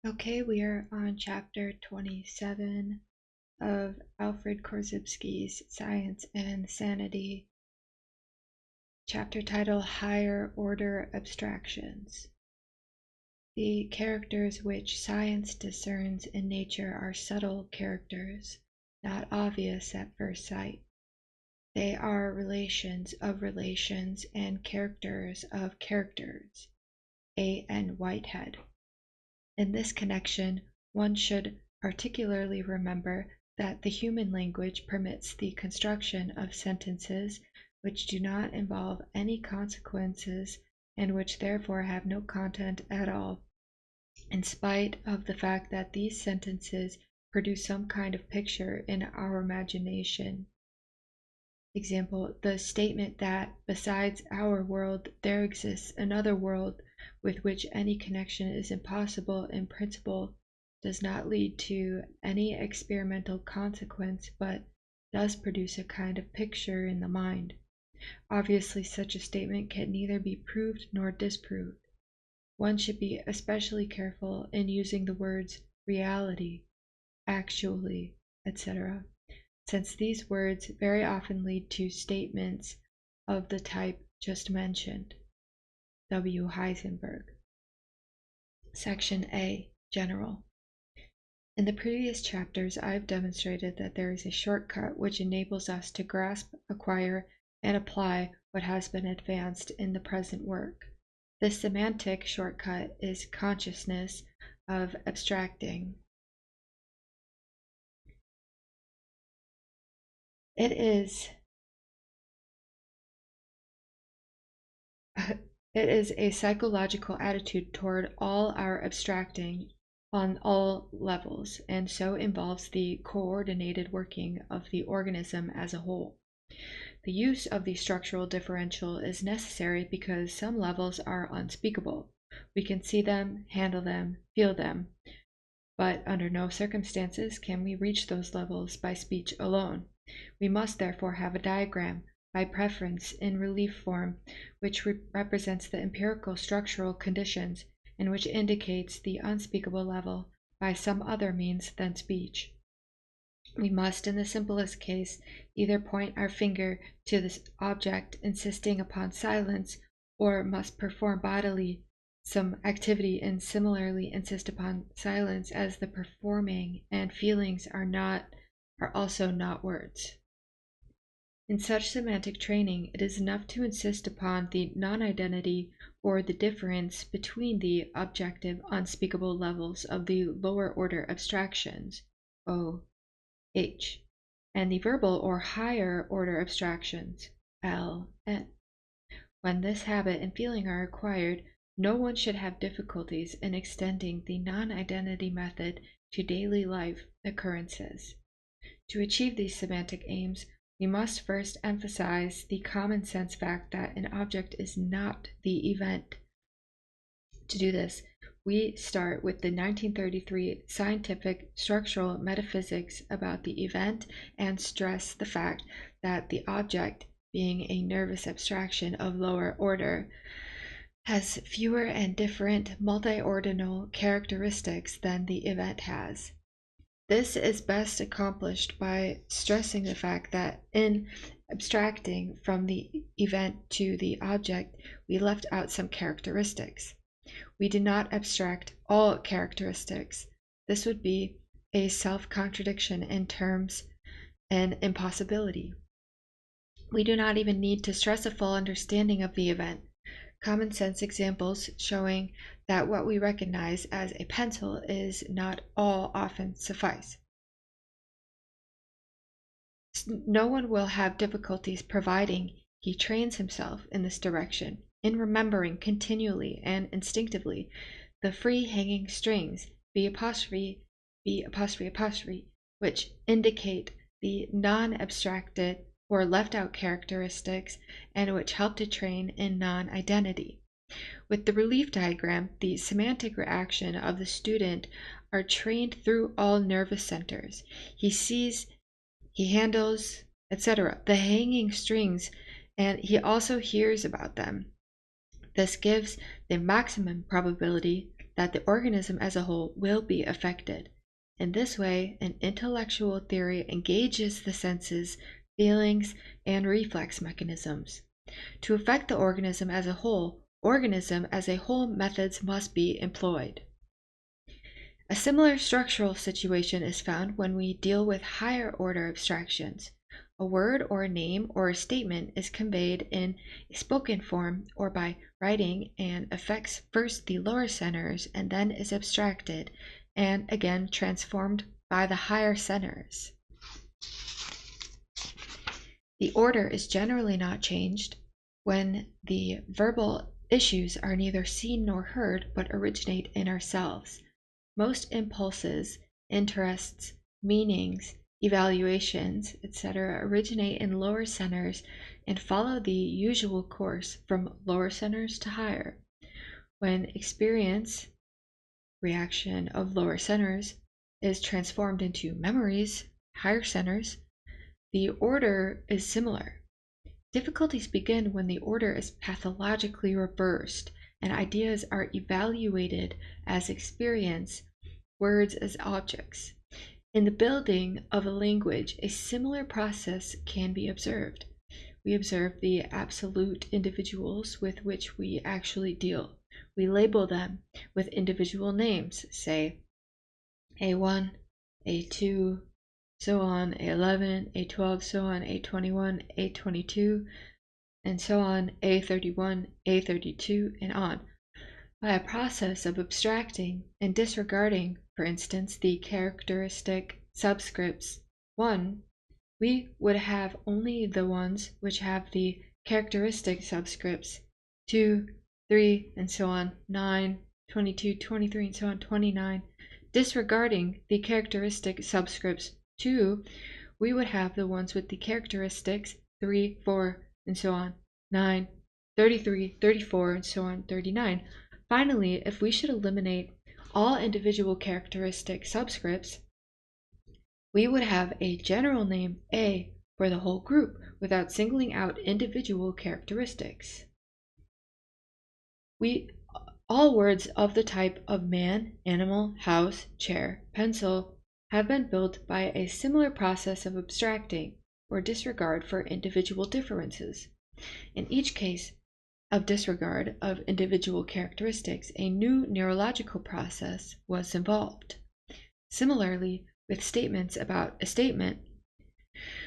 Okay, we are on chapter 27 of Alfred Korzybski's Science and Sanity. Chapter title, Higher Order Abstractions. The characters which science discerns in nature are subtle characters, not obvious at first sight. They are relations of relations and characters of characters. A. N. Whitehead. In this connection, one should particularly remember that the human language permits the construction of sentences which do not involve any consequences and which therefore have no content at all, in spite of the fact that these sentences produce some kind of picture in our imagination. Example, the statement that besides our world there exists another world with which any connection is impossible in principle does not lead to any experimental consequence, but does produce a kind of picture in the mind. Obviously, such a statement can neither be proved nor disproved. One should be especially careful in using the words reality, actually, etc., since these words very often lead to statements of the type just mentioned. W. Heisenberg. Section A. General. In the previous chapters, I have demonstrated that there is a shortcut which enables us to grasp, acquire, and apply what has been advanced in the present work. This semantic shortcut is consciousness of abstracting. It is a psychological attitude toward all our abstracting on all levels, and so involves the coordinated working of the organism as a whole. The use of the structural differential is necessary because some levels are unspeakable. We can see them, handle them, feel them, but under no circumstances can we reach those levels by speech alone. We must therefore have a diagram, by preference in relief form, which represents the empirical structural conditions and which indicates the unspeakable level by some other means than speech. We must, in the simplest case, either point our finger to this object insisting upon silence, or must perform bodily some activity and similarly insist upon silence, as the performing and feelings are also not words. In such semantic training, it is enough to insist upon the non-identity or the difference between the objective unspeakable levels of the lower order abstractions, O, H, and the verbal or higher order abstractions, L, N. When this habit and feeling are acquired, no one should have difficulties in extending the non-identity method to daily life occurrences. To achieve these semantic aims, we must first emphasize the common sense fact that an object is not the event. To do this, we start with the 1933 Scientific Structural Metaphysics about the event and stress the fact that the object, being a nervous abstraction of lower order, has fewer and different multiordinal characteristics than the event has. This is best accomplished by stressing the fact that in abstracting from the event to the object, we left out some characteristics. We do not abstract all characteristics. This would be a self-contradiction in terms and impossibility. We do not even need to stress a full understanding of the event. Common sense examples showing that what we recognize as a pencil is not all often suffice. No one will have difficulties providing he trains himself in this direction, in remembering continually and instinctively the free hanging strings B', which indicate the non-abstracted or left out characteristics and which help to train in non-identity. With the relief diagram, the semantic reaction of the student are trained through all nervous centers. He sees, he handles, etc., the hanging strings, and he also hears about them. This gives the maximum probability that the organism as a whole will be affected. In this way, an intellectual theory engages the senses, feelings, and reflex mechanisms. To affect the organism as a whole methods must be employed. A similar structural situation is found when we deal with higher order abstractions. A word or a name or a statement is conveyed in a spoken form or by writing and affects first the lower centers and then is abstracted and again transformed by the higher centers. The order is generally not changed when the verbal issues are neither seen nor heard but originate in ourselves. Most impulses, interests, meanings, evaluations, etc. originate in lower centers and follow the usual course from lower centers to higher. When experience, reaction of lower centers, is transformed into memories, higher centers, the order is similar. Difficulties begin when the order is pathologically reversed and ideas are evaluated as experience, words as objects. In the building of a language, a similar process can be observed. We observe the absolute individuals with which we actually deal. We label them with individual names, say A1, A2, so on, A11, A12, so on, A21, A22, and so on, A31, A32, and on. By a process of abstracting and disregarding, for instance, the characteristic subscripts 1, we would have only the ones which have the characteristic subscripts 2, 3, and so on, 9, 22, 23, and so on, 29. Disregarding the characteristic subscripts 2, we would have the ones with the characteristics 3, 4, and so on, 9, 33, 34, and so on, 39. Finally, if we should eliminate all individual characteristic subscripts, we would have a general name A for the whole group without singling out individual characteristics. All words of the type of man, animal, house, chair, pencil have been built by a similar process of abstracting or disregard for individual differences. In each case of disregard of individual characteristics, a new neurological process was involved. Similarly, with statements about a statement,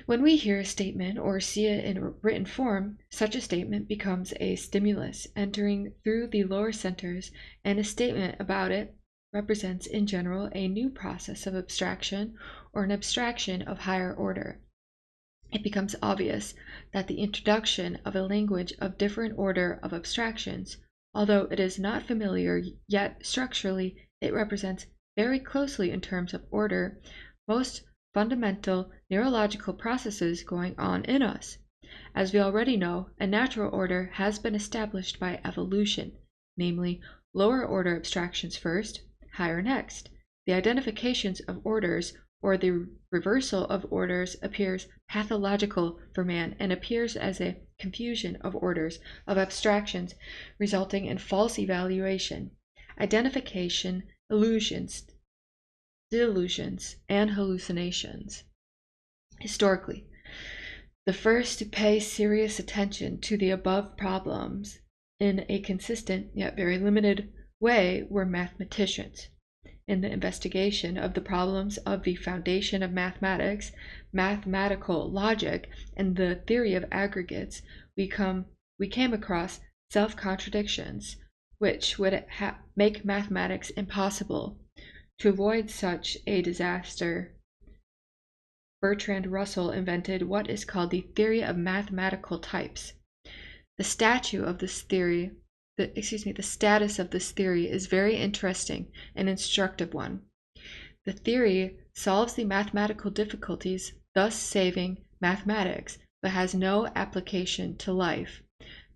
when we hear a statement or see it in written form, such a statement becomes a stimulus entering through the lower centers, and a statement about it represents in general a new process of abstraction or an abstraction of higher order. It becomes obvious that the introduction of a language of different order of abstractions, although it is not familiar, yet structurally it represents very closely in terms of order most fundamental neurological processes going on in us. As we already know, a natural order has been established by evolution, namely lower order abstractions first, higher next. The identifications of orders or the reversal of orders appears pathological for man and appears as a confusion of orders of abstractions resulting in false evaluation, identification, illusions, delusions, and hallucinations. Historically, the first to pay serious attention to the above problems in a consistent yet very limited way were mathematicians. In the investigation of the problems of the foundation of mathematics, mathematical logic, and the theory of aggregates, we came across self-contradictions which would make mathematics impossible. To avoid such a disaster, Bertrand Russell invented what is called the theory of mathematical types. The status of this theory is very interesting and instructive one. The theory solves the mathematical difficulties, thus saving mathematics, but has no application to life.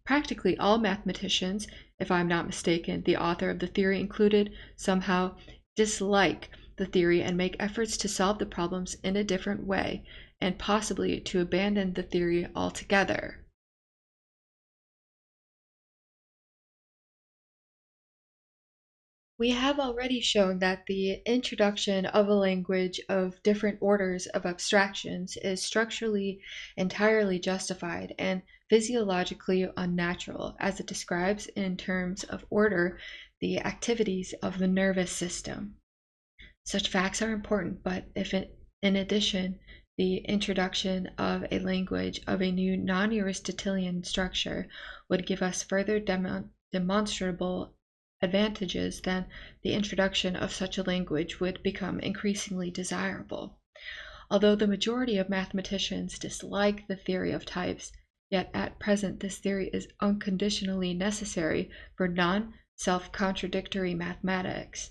Practically all mathematicians, if I am not mistaken, the author of the theory included, somehow dislike the theory and make efforts to solve the problems in a different way, and possibly to abandon the theory altogether. We have already shown that the introduction of a language of different orders of abstractions is structurally entirely justified and physiologically unnatural, as it describes in terms of order the activities of the nervous system. Such facts are important, but if in addition, the introduction of a language of a new non-Aristotelian structure would give us further demonstrable advantages, then the introduction of such a language would become increasingly desirable. Although the majority of mathematicians dislike the theory of types, yet at present this theory is unconditionally necessary for non-self-contradictory mathematics.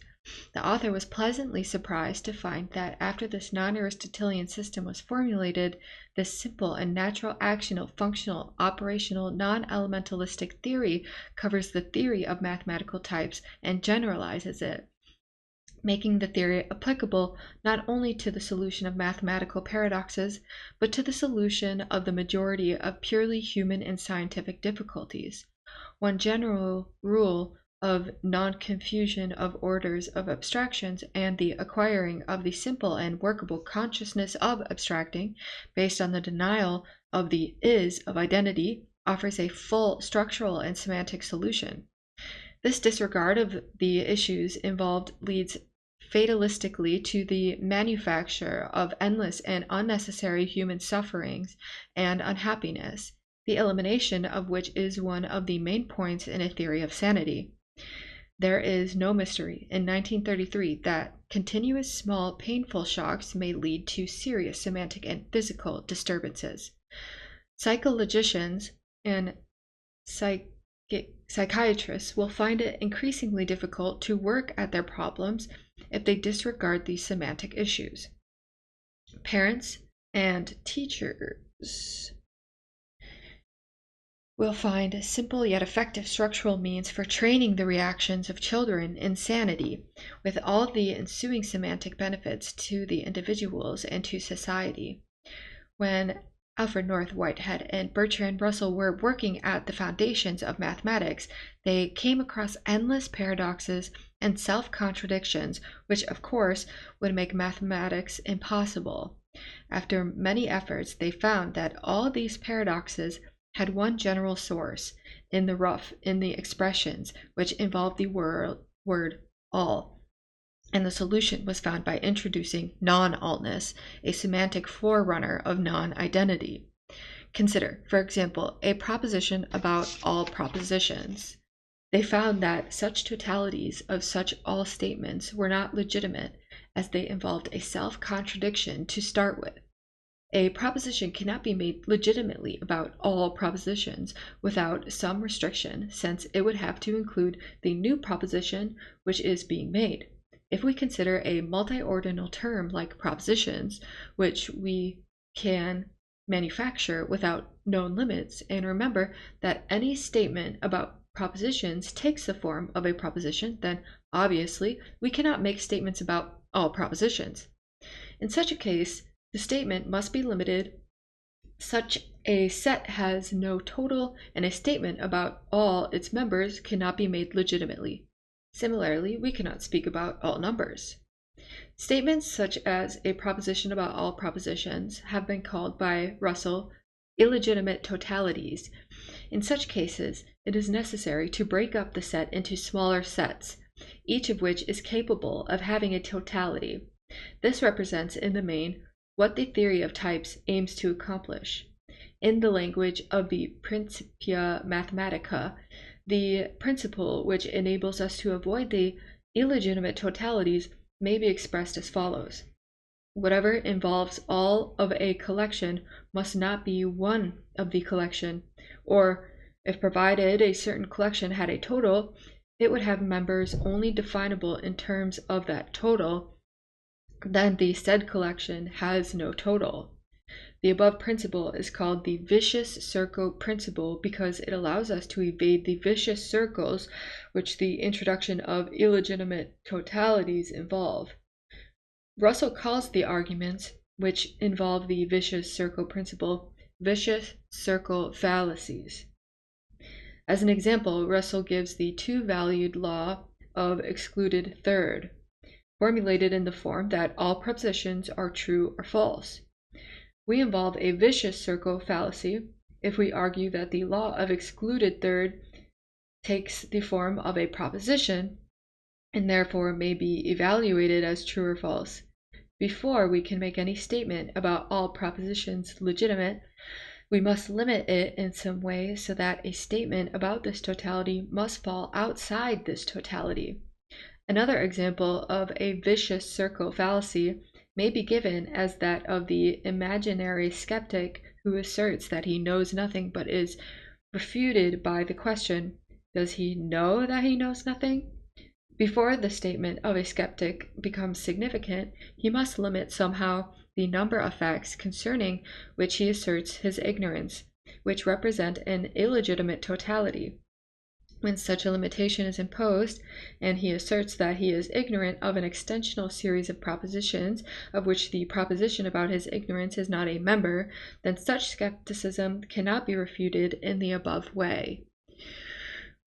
The author was pleasantly surprised to find that after this non-Aristotelian system was formulated, this simple and natural actional, functional, operational, non-elementalistic theory covers the theory of mathematical types and generalizes it, making the theory applicable not only to the solution of mathematical paradoxes, but to the solution of the majority of purely human and scientific difficulties. One general rule of non-confusion of orders of abstractions and the acquiring of the simple and workable consciousness of abstracting, based on the denial of the is of identity, offers a full structural and semantic solution. This disregard of the issues involved leads fatalistically to the manufacture of endless and unnecessary human sufferings and unhappiness, the elimination of which is one of the main points in a theory of sanity. There is no mystery in 1933 that continuous small painful shocks may lead to serious semantic and physical disturbances. Psychologicians and psychiatrists will find it increasingly difficult to work at their problems if they disregard these semantic issues. Parents and teachers will find simple yet effective structural means for training the reactions of children in sanity, with all the ensuing semantic benefits to the individuals and to society. When Alfred North Whitehead and Bertrand Russell were working at the foundations of mathematics, they came across endless paradoxes and self-contradictions, which of course would make mathematics impossible. After many efforts, they found that all these paradoxes had one general source in the expressions which involved the word all, and the solution was found by introducing non-allness, a semantic forerunner of non-identity. Consider, for example, a proposition about all propositions. They found that such totalities of such all statements were not legitimate, as they involved a self-contradiction to start with. A proposition cannot be made legitimately about all propositions without some restriction, since it would have to include the new proposition which is being made. If we consider a multiordinal term like propositions, which we can manufacture without known limits, and remember that any statement about propositions takes the form of a proposition, then obviously we cannot make statements about all propositions. In such a case, the statement must be limited. Such a set has no total, and a statement about all its members cannot be made legitimately. Similarly, we cannot speak about all numbers. Statements such as a proposition about all propositions have been called by Russell illegitimate totalities. In such cases, it is necessary to break up the set into smaller sets, each of which is capable of having a totality. This represents, in the main, what the theory of types aims to accomplish. In the language of the Principia Mathematica, the principle which enables us to avoid the illegitimate totalities may be expressed as follows. Whatever involves all of a collection must not be one of the collection, or if provided a certain collection had a total, it would have members only definable in terms of that total, then the said collection has no total. The above principle is called the vicious circle principle because it allows us to evade the vicious circles which the introduction of illegitimate totalities involve. Russell calls the arguments which involve the vicious circle principle vicious circle fallacies. As an example, Russell gives the two-valued law of excluded third, formulated in the form that all propositions are true or false. We involve a vicious circle fallacy if we argue that the law of excluded third takes the form of a proposition and therefore may be evaluated as true or false. Before we can make any statement about all propositions legitimate, we must limit it in some way so that a statement about this totality must fall outside this totality. Another example of a vicious circle fallacy may be given as that of the imaginary skeptic who asserts that he knows nothing but is refuted by the question, does he know that he knows nothing? Before the statement of a skeptic becomes significant, he must limit somehow the number of facts concerning which he asserts his ignorance, which represent an illegitimate totality. When such a limitation is imposed, and he asserts that he is ignorant of an extensional series of propositions, of which the proposition about his ignorance is not a member, then such skepticism cannot be refuted in the above way.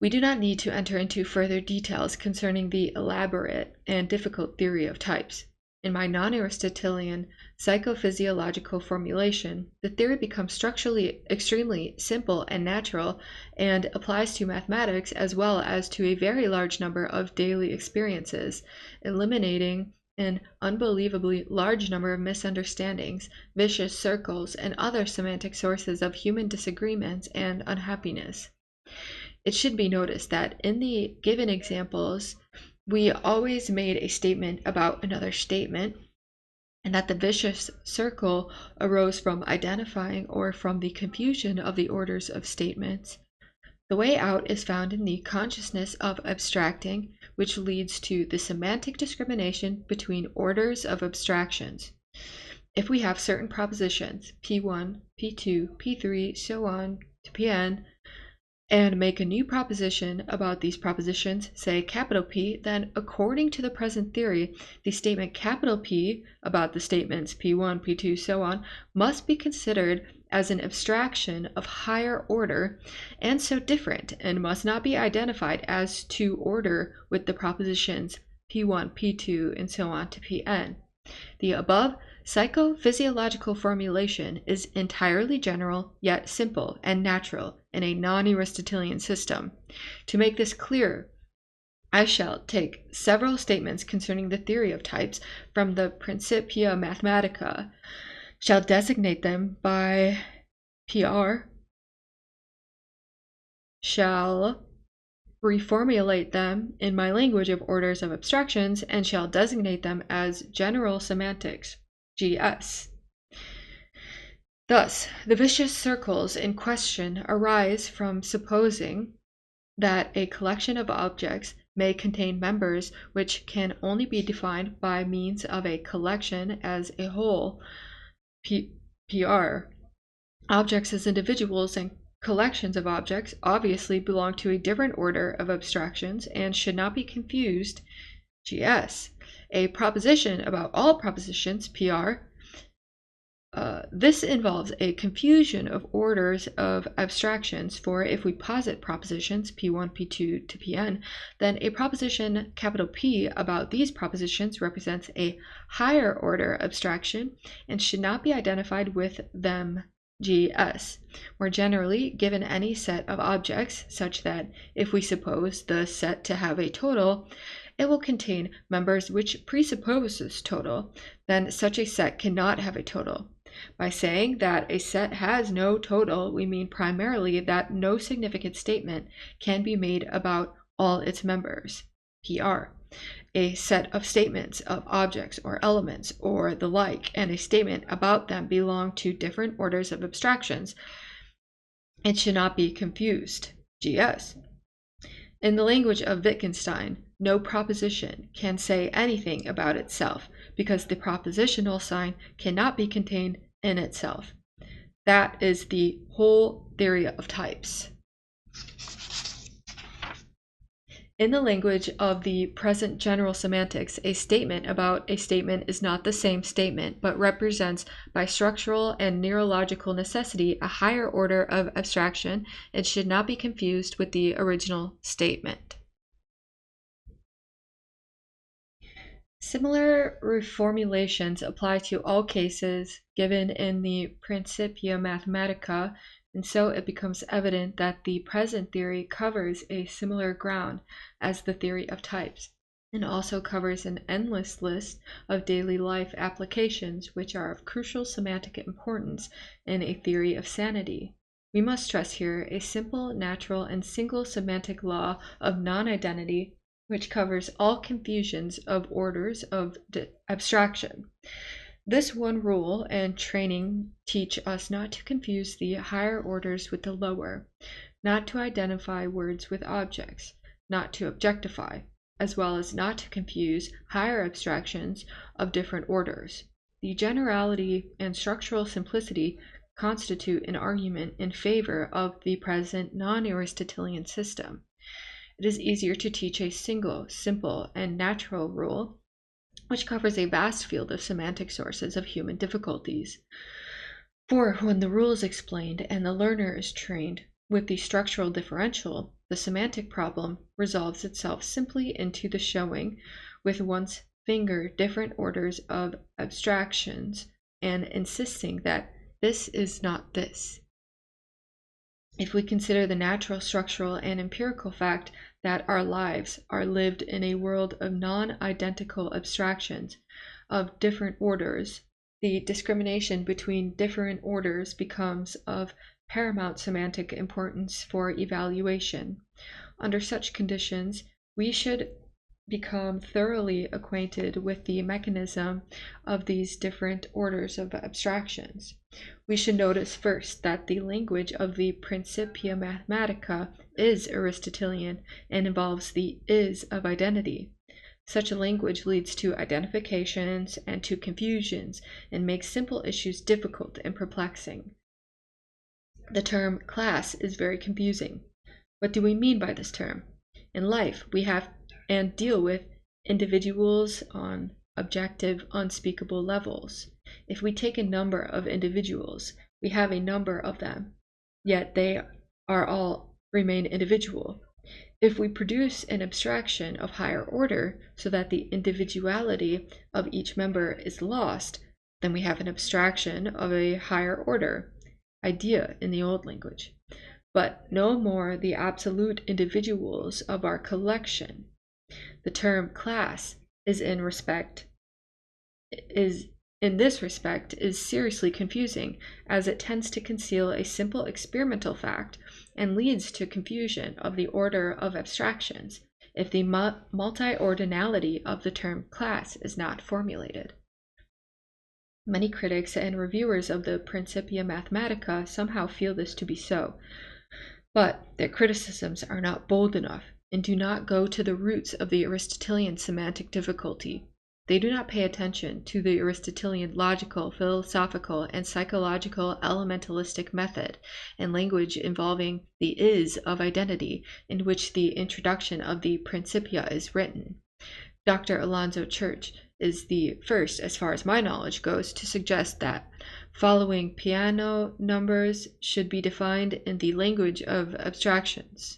We do not need to enter into further details concerning the elaborate and difficult theory of types. In my non-Aristotelian psychophysiological formulation, the theory becomes structurally extremely simple and natural and applies to mathematics as well as to a very large number of daily experiences, eliminating an unbelievably large number of misunderstandings, vicious circles, and other semantic sources of human disagreements and unhappiness. It should be noticed that in the given examples, we always made a statement about another statement, and that the vicious circle arose from identifying or from the confusion of the orders of statements. The way out is found in the consciousness of abstracting, which leads to the semantic discrimination between orders of abstractions. If we have certain propositions, P1, P2, P3, so on to Pn, and make a new proposition about these propositions, say capital P, then according to the present theory, the statement capital P about the statements P1, P2, so on, must be considered as an abstraction of higher order and so different, and must not be identified as to order with the propositions P1, P2, and so on to Pn. The above psychophysiological formulation is entirely general, yet simple and natural in a non-Aristotelian system. To make this clear, I shall take several statements concerning the theory of types from the Principia Mathematica, shall designate them by PR, shall reformulate them in my language of orders of abstractions, and shall designate them as general semantics, GS. Thus, the vicious circles in question arise from supposing that a collection of objects may contain members which can only be defined by means of a collection as a whole, PR. Objects as individuals and collections of objects obviously belong to a different order of abstractions and should not be confused, GS. A proposition about all propositions, PR. This involves a confusion of orders of abstractions, for if we posit propositions P1, P2 to Pn, then a proposition capital P about these propositions represents a higher order abstraction and should not be identified with them, GS. More generally, given any set of objects, such that if we suppose the set to have a total, it will contain members which presupposes total, then such a set cannot have a total. By saying that a set has no total, we mean primarily that no significant statement can be made about all its members, PR. A set of statements of objects or elements or the like, and a statement about them belong to different orders of abstractions. It should not be confused, GS. In the language of Wittgenstein, no proposition can say anything about itself because the propositional sign cannot be contained in itself. That is the whole theory of types. In the language of the present general semantics, a statement about a statement is not the same statement, but represents by structural and neurological necessity a higher order of abstraction and should not be confused with the original statement. Similar reformulations apply to all cases given in the Principia Mathematica, and so it becomes evident that the present theory covers a similar ground as the theory of types, and also covers an endless list of daily life applications which are of crucial semantic importance in a theory of sanity. We must stress here a simple, natural, and single semantic law of non-identity which covers all confusions of orders of abstraction. This one rule and training teach us not to confuse the higher orders with the lower, not to identify words with objects, not to objectify, as well as not to confuse higher abstractions of different orders. The generality and structural simplicity constitute an argument in favor of the present non-Aristotelian system. It is easier to teach a single, simple, and natural rule, which covers a vast field of semantic sources of human difficulties. For when the rule is explained and the learner is trained with the structural differential, the semantic problem resolves itself simply into the showing with one's finger different orders of abstractions and insisting that this is not this. If we consider the natural, structural, and empirical fact that our lives are lived in a world of non-identical abstractions of different orders, the discrimination between different orders becomes of paramount semantic importance for evaluation. Under such conditions, we should become thoroughly acquainted with the mechanism of these different orders of abstractions. We should notice first that the language of the Principia Mathematica is Aristotelian and involves the is of identity. Such a language leads to identifications and to confusions and makes simple issues difficult and perplexing. The term class is very confusing. What do we mean by this term? In life, we have and deal with individuals on objective, unspeakable levels. If we take a number of individuals, we have a number of them, yet they are all remain individual. If we produce an abstraction of higher order so that the individuality of each member is lost, then we have an abstraction of a higher order, idea in the old language, but no more the absolute individuals of our collection. The term class is in this respect seriously confusing, as it tends to conceal a simple experimental fact and leads to confusion of the order of abstractions if the multiordinality of the term class is not formulated. Many critics and reviewers of the Principia Mathematica somehow feel this to be so, but their criticisms are not bold enough and do not go to the roots of the Aristotelian semantic difficulty. They do not pay attention to the Aristotelian logical, philosophical, and psychological elementalistic method and language involving the is of identity in which the introduction of the Principia is written. Dr. Alonzo Church is the first, as far as my knowledge goes, to suggest that following piano numbers should be defined in the language of abstractions.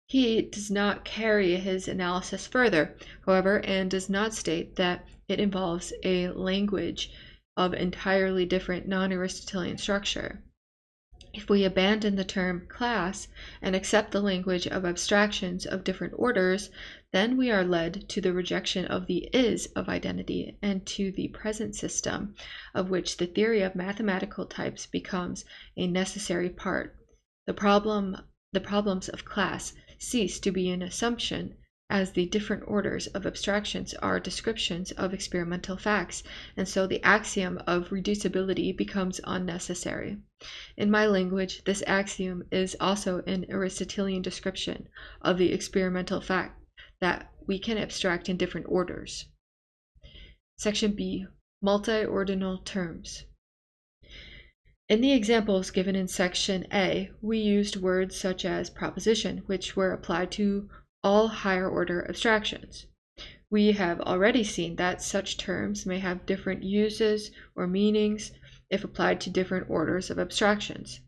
He does not carry his analysis further, however, and does not state that it involves a language of entirely different non-Aristotelian structure. If we abandon the term class and accept the language of abstractions of different orders, then we are led to the rejection of the is of identity and to the present system, of which the theory of mathematical types becomes a necessary part. The problems of class cease to be an assumption, as the different orders of abstractions are descriptions of experimental facts, and so the axiom of reducibility becomes unnecessary. In my language, this axiom is also an Aristotelian description of the experimental fact that we can abstract in different orders. Section B. Multiordinal terms. In the examples given in Section A, we used words such as proposition, which were applied to all higher order abstractions. We have already seen that such terms may have different uses or meanings if applied to different orders of abstractions.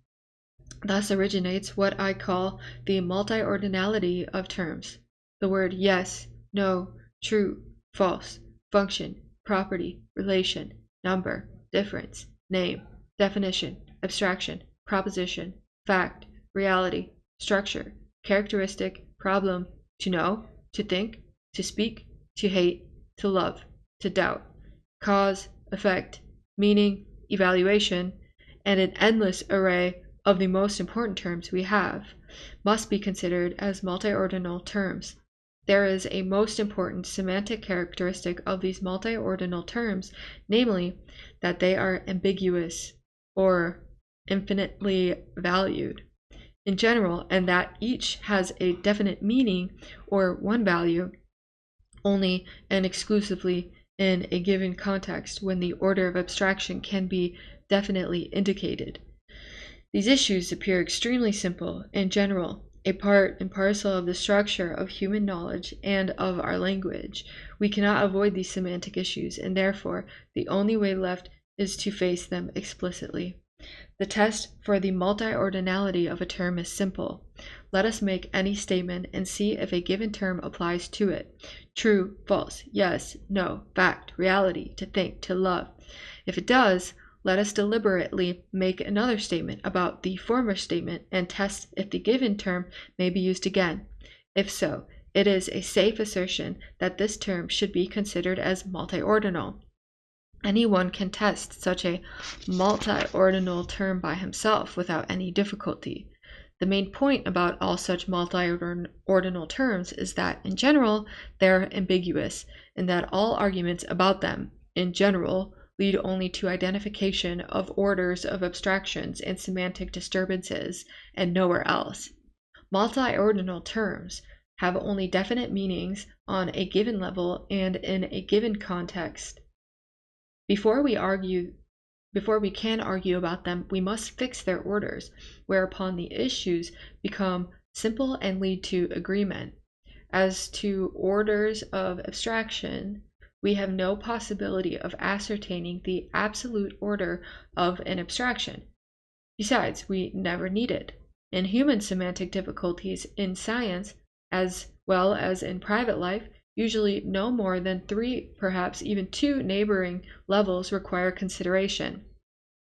Thus originates what I call the multiordinality of terms. The word yes, no, true, false, function, property, relation, number, difference, name, definition, abstraction, proposition, fact, reality, structure, characteristic, problem, to know, to think, to speak, to hate, to love, to doubt, cause, effect, meaning, evaluation, and an endless array of the most important terms we have, must be considered as multiordinal terms. There is a most important semantic characteristic of these multiordinal terms, namely that they are ambiguous or infinitely valued in general, and that each has a definite meaning or one value only and exclusively in a given context when the order of abstraction can be definitely indicated. These issues appear extremely simple and general, a part and parcel of the structure of human knowledge and of our language. We cannot avoid these semantic issues, and therefore the only way left is to face them explicitly. The test for the multiordinality of a term is simple. Let us make any statement and see if a given term applies to it. True, false, yes, no, fact, reality, to think, to love. If it does, let us deliberately make another statement about the former statement and test if the given term may be used again. If so, it is a safe assertion that this term should be considered as multiordinal. Anyone can test such a multiordinal term by himself without any difficulty. The main point about all such multiordinal terms is that, in general, they're ambiguous, and that all arguments about them, in general, lead only to identification of orders of abstractions and semantic disturbances, and nowhere else. Multiordinal terms have only definite meanings on a given level and in a given context. Before we can argue about them, we must fix their orders, whereupon the issues become simple and lead to agreement. As to orders of abstraction, we have no possibility of ascertaining the absolute order of an abstraction. Besides, we never need it. In human semantic difficulties in science, as well as in private life, usually no more than 3, perhaps even 2 neighboring levels require consideration.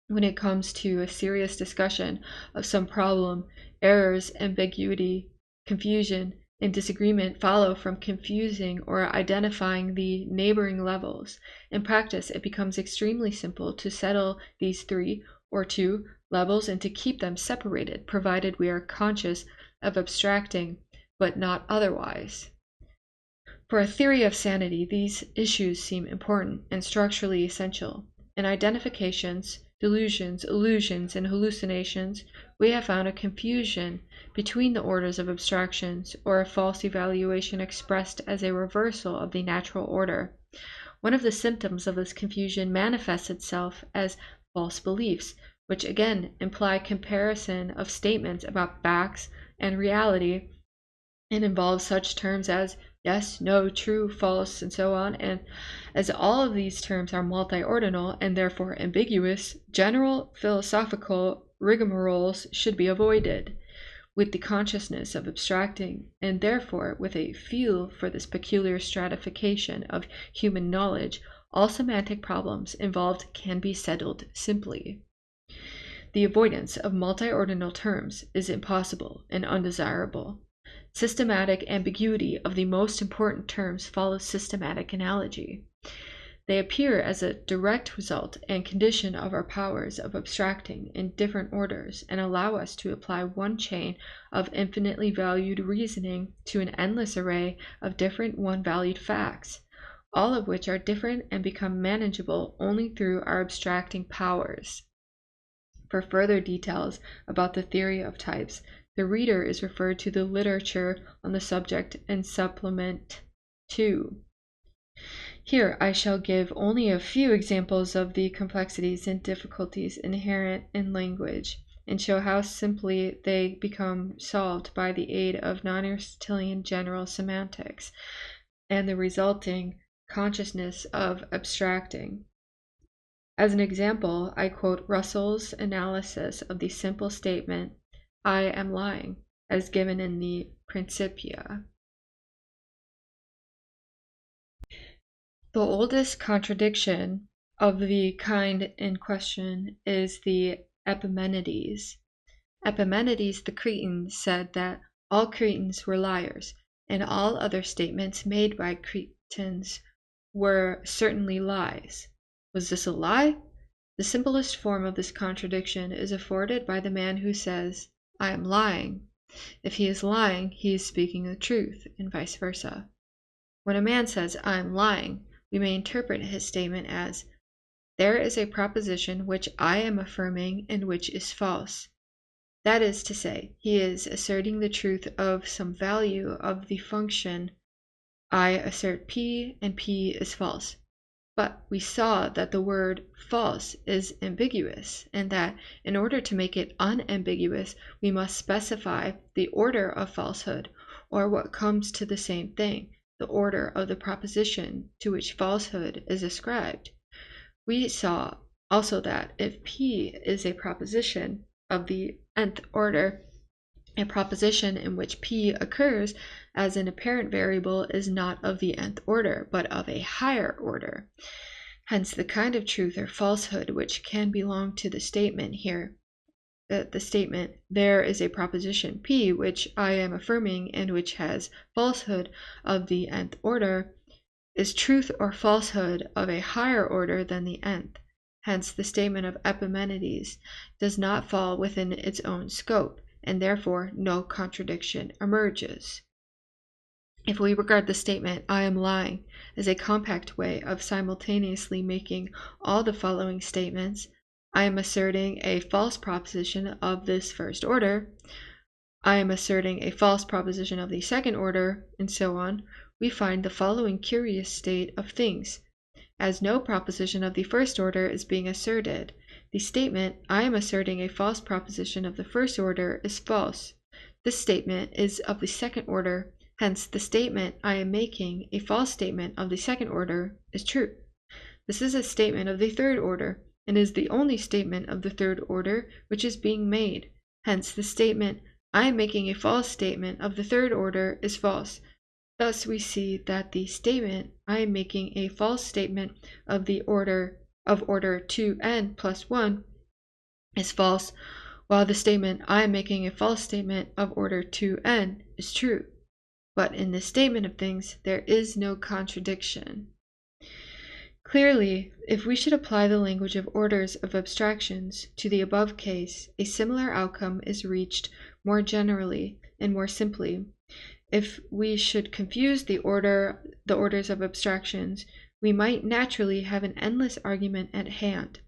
When it comes to a serious discussion of some problem, errors, ambiguity, confusion, and disagreement follow from confusing or identifying the neighboring levels. In practice, it becomes extremely simple to settle these 3 or 2 levels and to keep them separated, provided we are conscious of abstracting, but not otherwise. For a theory of sanity, these issues seem important and structurally essential. In identifications, delusions, illusions, and hallucinations, we have found a confusion between the orders of abstractions, or a false evaluation expressed as a reversal of the natural order. One of the symptoms of this confusion manifests itself as false beliefs, which again imply comparison of statements about facts and reality, and involve such terms as yes, no, true, false, and so on. And as all of these terms are multiordinal and therefore ambiguous, general philosophical rigmaroles should be avoided. With the consciousness of abstracting, and therefore with a feel for this peculiar stratification of human knowledge, all semantic problems involved can be settled simply. The avoidance of multiordinal terms is impossible and undesirable. Systematic ambiguity of the most important terms follows systematic analogy. They appear as a direct result and condition of our powers of abstracting in different orders, and allow us to apply one chain of infinitely valued reasoning to an endless array of different one-valued facts, all of which are different and become manageable only through our abstracting powers. For further details about the theory of types, the reader is referred to the literature on the subject in Supplement 2. Here I shall give only a few examples of the complexities and difficulties inherent in language, and show how simply they become solved by the aid of non-Aristotelian general semantics and the resulting consciousness of abstracting. As an example, I quote Russell's analysis of the simple statement, I am lying, as given in the Principia. The oldest contradiction of the kind in question is the Epimenides. Epimenides the Cretan said that all Cretans were liars, and all other statements made by Cretans were certainly lies. Was this a lie? The simplest form of this contradiction is afforded by the man who says, I am lying. If he is lying, he is speaking the truth, and vice versa. When a man says, I am lying, we may interpret his statement as, there is a proposition which I am affirming and which is false. That is to say, he is asserting the truth of some value of the function I assert P and P is false. But we saw that the word false is ambiguous, and that in order to make it unambiguous, we must specify the order of falsehood, or what comes to the same thing, the order of the proposition to which falsehood is ascribed. We saw also that if P is a proposition of the nth order, a proposition in which P occurs as an apparent variable is not of the nth order, but of a higher order. Hence, the kind of truth or falsehood which can belong to the statement here, the statement, there is a proposition P which I am affirming and which has falsehood of the nth order, is truth or falsehood of a higher order than the nth. Hence, the statement of Epimenides does not fall within its own scope, and therefore no contradiction emerges. If we regard the statement, I am lying, as a compact way of simultaneously making all the following statements, I am asserting a false proposition of this first order, I am asserting a false proposition of the second order, and so on, we find the following curious state of things. As no proposition of the first order is being asserted, the statement, I am asserting a false proposition of the first order, is false. This statement is of the second order, hence the statement, I am making a false statement of the second order, is true. This is a statement of the third order, and is the only statement of the third order which is being made. Hence the statement, I am making a false statement of the third order, is false. Thus we see that the statement, I am making a false statement of the order 2n plus 1 is false, while the statement, I am making a false statement of order 2n is true. But in this statement of things, there is no contradiction. Clearly, if we should apply the language of orders of abstractions to the above case, a similar outcome is reached more generally and more simply. If we should confuse the orders of abstractions, we might naturally have an endless argument at hand.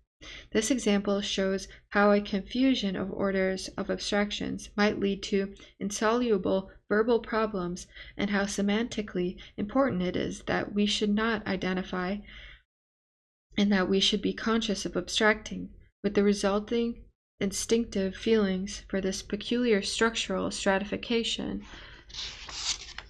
This example shows how a confusion of orders of abstractions might lead to insoluble verbal problems, and how semantically important it is that we should not identify and that we should be conscious of abstracting, with the resulting instinctive feelings for this peculiar structural stratification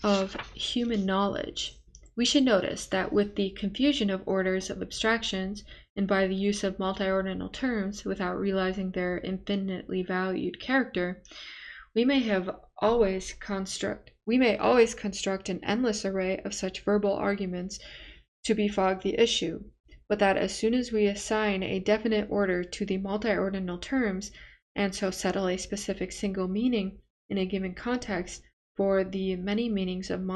of human knowledge. We should notice that with the confusion of orders of abstractions, and by the use of multiordinal terms without realizing their infinitely valued character, we may always construct an endless array of such verbal arguments to befog the issue, but that as soon as we assign a definite order to the multiordinal terms, and so settle a specific single meaning in a given context for the many meanings of any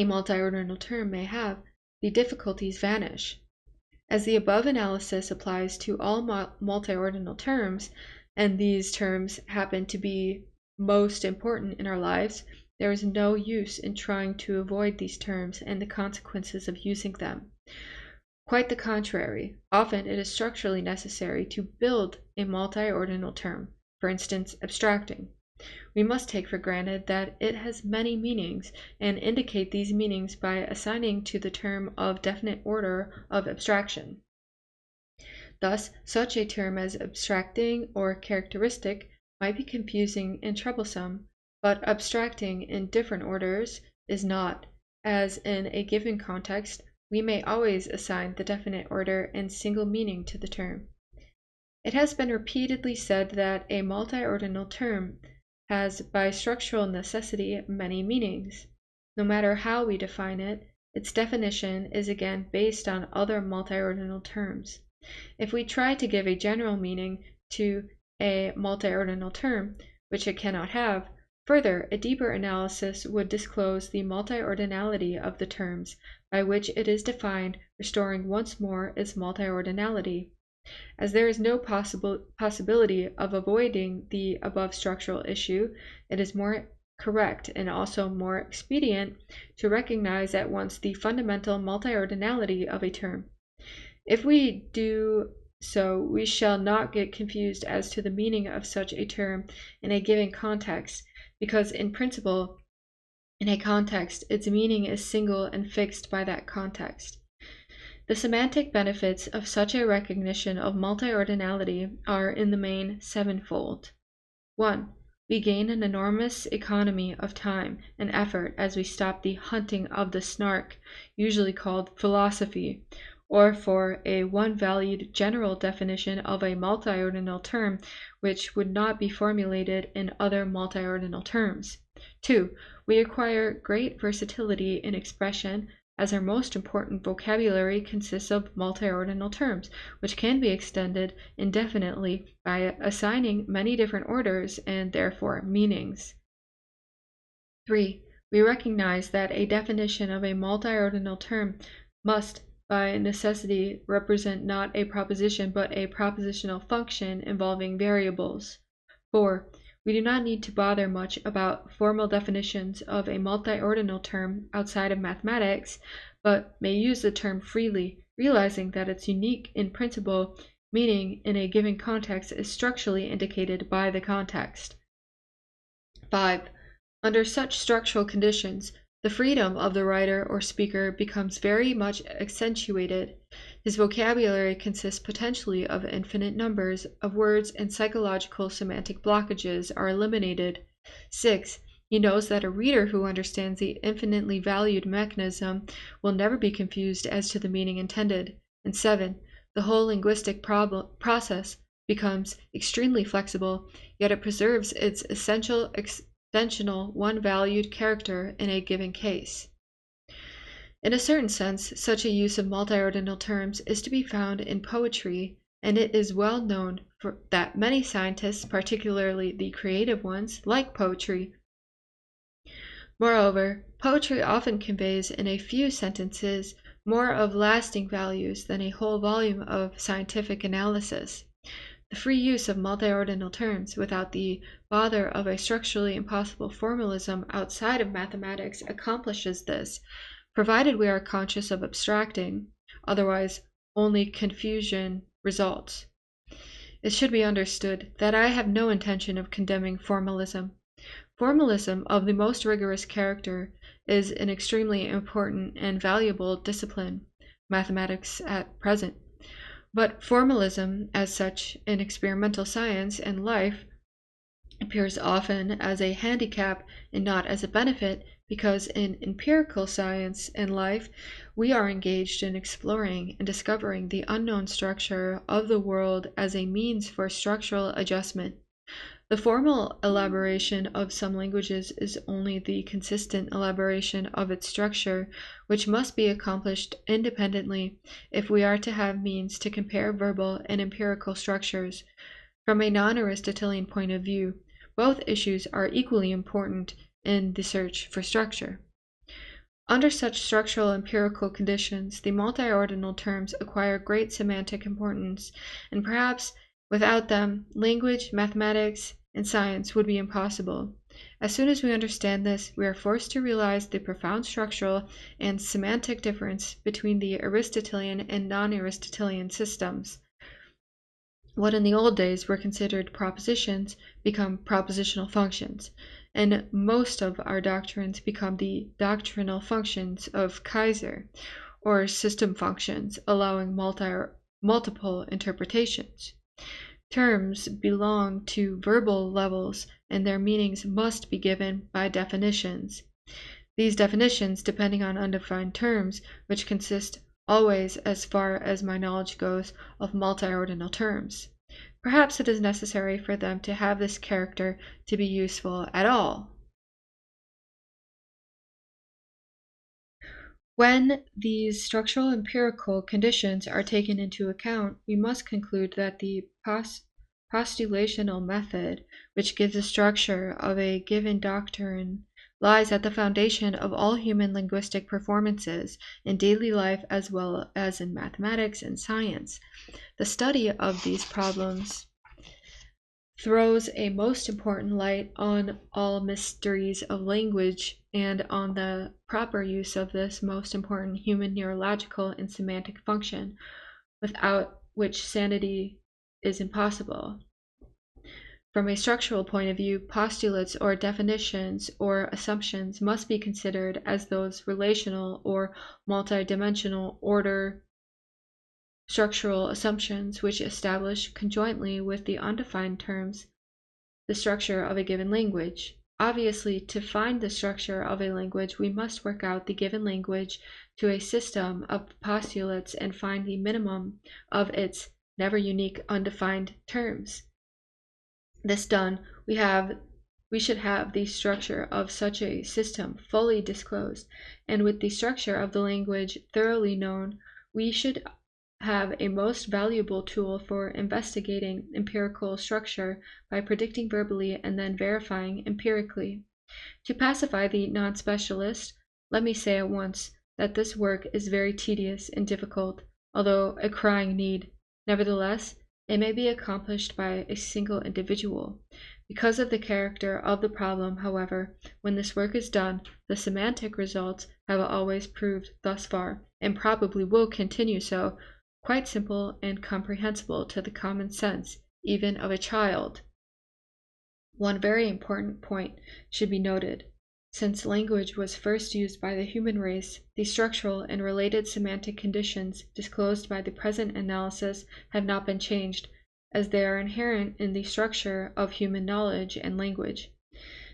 multiordinal term may have, the difficulties vanish. As the above analysis applies to all multiordinal terms, and these terms happen to be most important in our lives, there is no use in trying to avoid these terms and the consequences of using them. Quite the contrary, often it is structurally necessary to build a multiordinal term, for instance, abstracting. We must take for granted that it has many meanings, and indicate these meanings by assigning to the term of definite order of abstraction. Thus, such a term as abstracting or characteristic might be confusing and troublesome, but abstracting in different orders is not, as in a given context, we may always assign the definite order and single meaning to the term. It has been repeatedly said that a multiordinal term has by structural necessity many meanings. No matter how we define it, its definition is again based on other multiordinal terms. If we try to give a general meaning to a multiordinal term, which it cannot have, further, a deeper analysis would disclose the multiordinality of the terms by which it is defined, restoring once more its multiordinality. As there is no possibility of avoiding the above structural issue, it is more correct and also more expedient to recognize at once the fundamental multiordinality of a term. If we do so, we shall not get confused as to the meaning of such a term in a given context, because in principle, in a context, its meaning is single and fixed by that context. The semantic benefits of such a recognition of multiordinality are in the main sevenfold. 1. We gain an enormous economy of time and effort as we stop the hunting of the snark, usually called philosophy, or for a one-valued general definition of a multiordinal term which would not be formulated in other multiordinal terms. 2. We acquire great versatility in expression, as our most important vocabulary consists of multiordinal terms, which can be extended indefinitely by assigning many different orders and therefore meanings. 3. We recognize that a definition of a multiordinal term must by necessity represent not a proposition but a propositional function involving variables. 4. We do not need to bother much about formal definitions of a multiordinal term outside of mathematics, but may use the term freely, realizing that its unique in principle meaning in a given context is structurally indicated by the context. 5. Under such structural conditions, the freedom of the writer or speaker becomes very much accentuated. His vocabulary consists potentially of infinite numbers of words, and psychological semantic blockages are eliminated. 6. He knows that a reader who understands the infinitely valued mechanism will never be confused as to the meaning intended. And 7. The whole linguistic process becomes extremely flexible, yet it preserves its essential extensional one-valued character in a given case. In a certain sense, such a use of multiordinal terms is to be found in poetry, and it is well known that many scientists, particularly the creative ones, like poetry. Moreover, poetry often conveys in a few sentences more of lasting values than a whole volume of scientific analysis. The free use of multiordinal terms without the bother of a structurally impossible formalism outside of mathematics accomplishes this, provided we are conscious of abstracting, otherwise only confusion results. It should be understood that I have no intention of condemning formalism. Formalism of the most rigorous character is an extremely important and valuable discipline, mathematics at present. But formalism, as such, in experimental science and life, appears often as a handicap and not as a benefit, because in empirical science and life, we are engaged in exploring and discovering the unknown structure of the world as a means for structural adjustment. The formal elaboration of some languages is only the consistent elaboration of its structure, which must be accomplished independently if we are to have means to compare verbal and empirical structures. From a non-Aristotelian point of view, both issues are equally important in the search for structure. Under such structural empirical conditions, the multiordinal terms acquire great semantic importance, and perhaps without them, language, mathematics, and science would be impossible. As soon as we understand this, we are forced to realize the profound structural and semantic difference between the Aristotelian and non-Aristotelian systems. What in the old days were considered propositions become propositional functions, and most of our doctrines become the doctrinal functions of Kaiser, or system functions, allowing multiple interpretations. Terms belong to verbal levels, and their meanings must be given by definitions. These definitions, depending on undefined terms, which consist always, as far as my knowledge goes, of multiordinal terms. Perhaps it is necessary for them to have this character to be useful at all. When these structural empirical conditions are taken into account, we must conclude that the postulational method, which gives a structure of a given doctrine, lies at the foundation of all human linguistic performances in daily life as well as in mathematics and science. The study of these problems throws a most important light on all mysteries of language and on the proper use of this most important human neurological and semantic function, without which sanity is impossible. From a structural point of view, postulates or definitions or assumptions must be considered as those relational or multidimensional order structural assumptions which establish conjointly with the undefined terms the structure of a given language. Obviously, to find the structure of a language, we must work out the given language to a system of postulates and find the minimum of its never unique undefined terms. This done, we should have the structure of such a system fully disclosed, and with the structure of the language thoroughly known, we should have a most valuable tool for investigating empirical structure by predicting verbally and then verifying empirically. To pacify the non-specialist, let me say at once that this work is very tedious and difficult, although a crying need. Nevertheless, it may be accomplished by a single individual. Because of the character of the problem, however, when this work is done, the semantic results have always proved thus far, and probably will continue so, quite simple and comprehensible to the common sense, even of a child. One very important point should be noted. Since language was first used by the human race, the structural and related semantic conditions disclosed by the present analysis have not been changed, as they are inherent in the structure of human knowledge and language.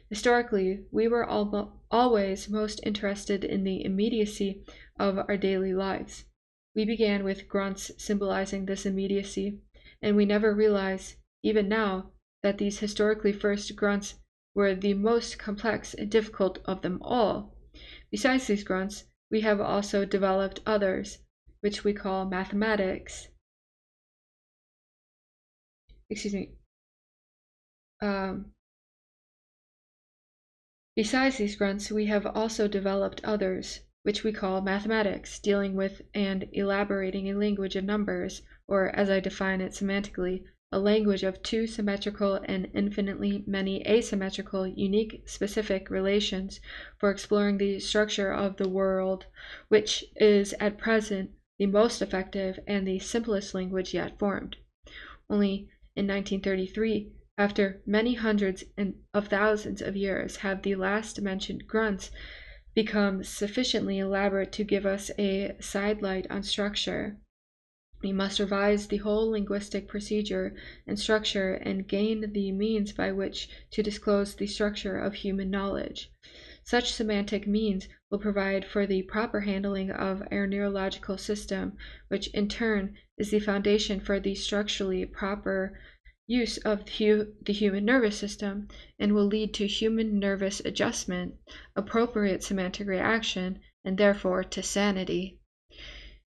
Historically, we were always most interested in the immediacy of our daily lives. We began with grunts symbolizing this immediacy, and we never realize, even now, that these historically first grunts were the most complex and difficult of them all. Besides these grunts, we have also developed others, which we call mathematics. Besides these grunts, we have also developed others, which we call mathematics, dealing with and elaborating a language of numbers, or as I define it semantically, a language of two symmetrical and infinitely many asymmetrical, unique, specific relations for exploring the structure of the world, which is at present the most effective and the simplest language yet formed. Only in 1933, after many hundreds of thousands of years, have the last mentioned grunts become sufficiently elaborate to give us a sidelight on structure. We must revise the whole linguistic procedure and structure and gain the means by which to disclose the structure of human knowledge. Such semantic means will provide for the proper handling of our neurological system, which in turn is the foundation for the structurally proper use of the human nervous system, and will lead to human nervous adjustment, appropriate semantic reaction, and therefore to sanity.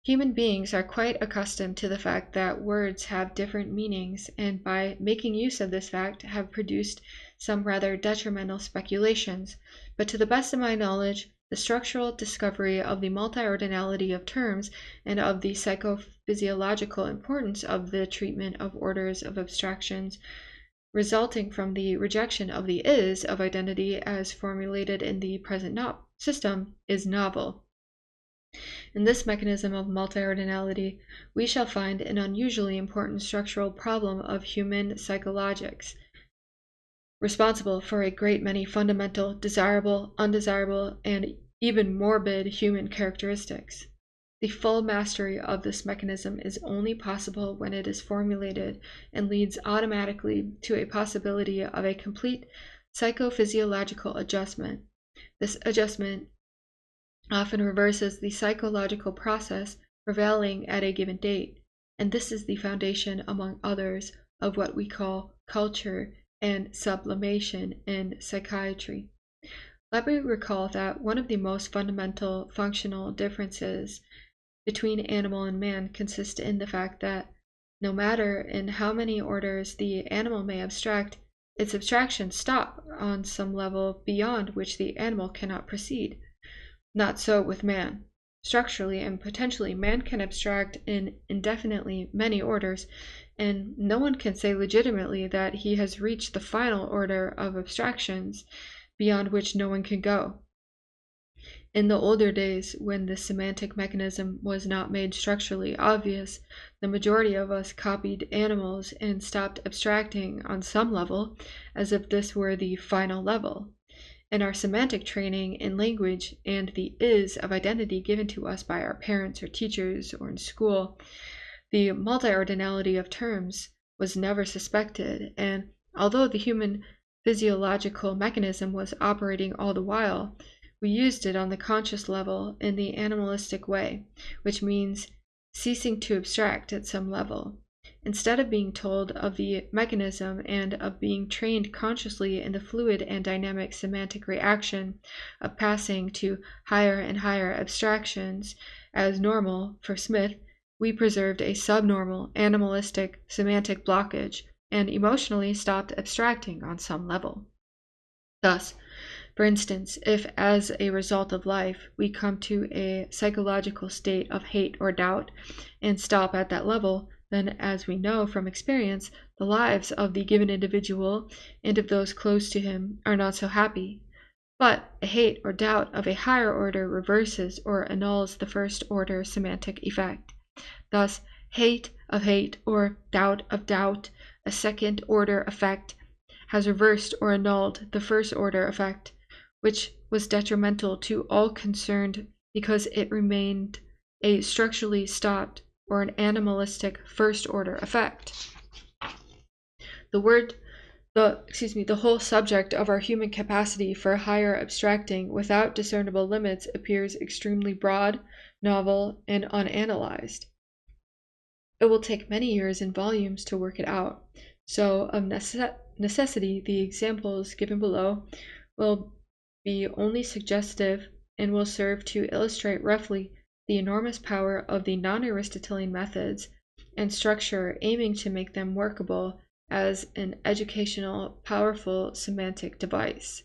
Human beings are quite accustomed to the fact that words have different meanings, and by making use of this fact have produced some rather detrimental speculations, but to the best of my knowledge, the structural discovery of the multiordinality of terms and of the psychophysiological importance of the treatment of orders of abstractions resulting from the rejection of the is of identity as formulated in the present system is novel. In this mechanism of multiordinality, we shall find an unusually important structural problem of human psychologics, responsible for a great many fundamental, desirable, undesirable, and even morbid human characteristics. The full mastery of this mechanism is only possible when it is formulated and leads automatically to a possibility of a complete psychophysiological adjustment. This adjustment often reverses the psychological process prevailing at a given date, and this is the foundation, among others, of what we call culture and sublimation in psychiatry. Let me recall that one of the most fundamental functional differences between animal and man consists in the fact that no matter in how many orders the animal may abstract, its abstractions stop on some level beyond which the animal cannot proceed. Not so with man. Structurally and potentially, man can abstract in indefinitely many orders, and no one can say legitimately that he has reached the final order of abstractions beyond which no one can go. In the older days, when the semantic mechanism was not made structurally obvious, the majority of us copied animals and stopped abstracting on some level, as if this were the final level. In our semantic training in language and the is of identity given to us by our parents or teachers or in school, the multiordinality of terms was never suspected, and although the human physiological mechanism was operating all the while, we used it on the conscious level in the animalistic way, which means ceasing to abstract at some level. Instead of being told of the mechanism and of being trained consciously in the fluid and dynamic semantic reaction of passing to higher and higher abstractions as normal for Smith, we preserved a subnormal, animalistic semantic blockage and emotionally stopped abstracting on some level. Thus, for instance, if as a result of life we come to a psychological state of hate or doubt and stop at that level, then, as we know from experience, the lives of the given individual and of those close to him are not so happy. But a hate or doubt of a higher order reverses or annuls the first order semantic effect. Thus, hate or doubt of doubt, a second order effect, has reversed or annulled the first order effect, which was detrimental to all concerned because it remained a structurally stopped or an animalistic first order effect. The whole subject of our human capacity for higher abstracting without discernible limits appears extremely broad, novel, and unanalyzed. It will take many years and volumes to work it out, so of necessity the examples given below will be only suggestive and will serve to illustrate roughly the enormous power of the non-Aristotelian methods and structure aiming to make them workable as an educational, powerful semantic device.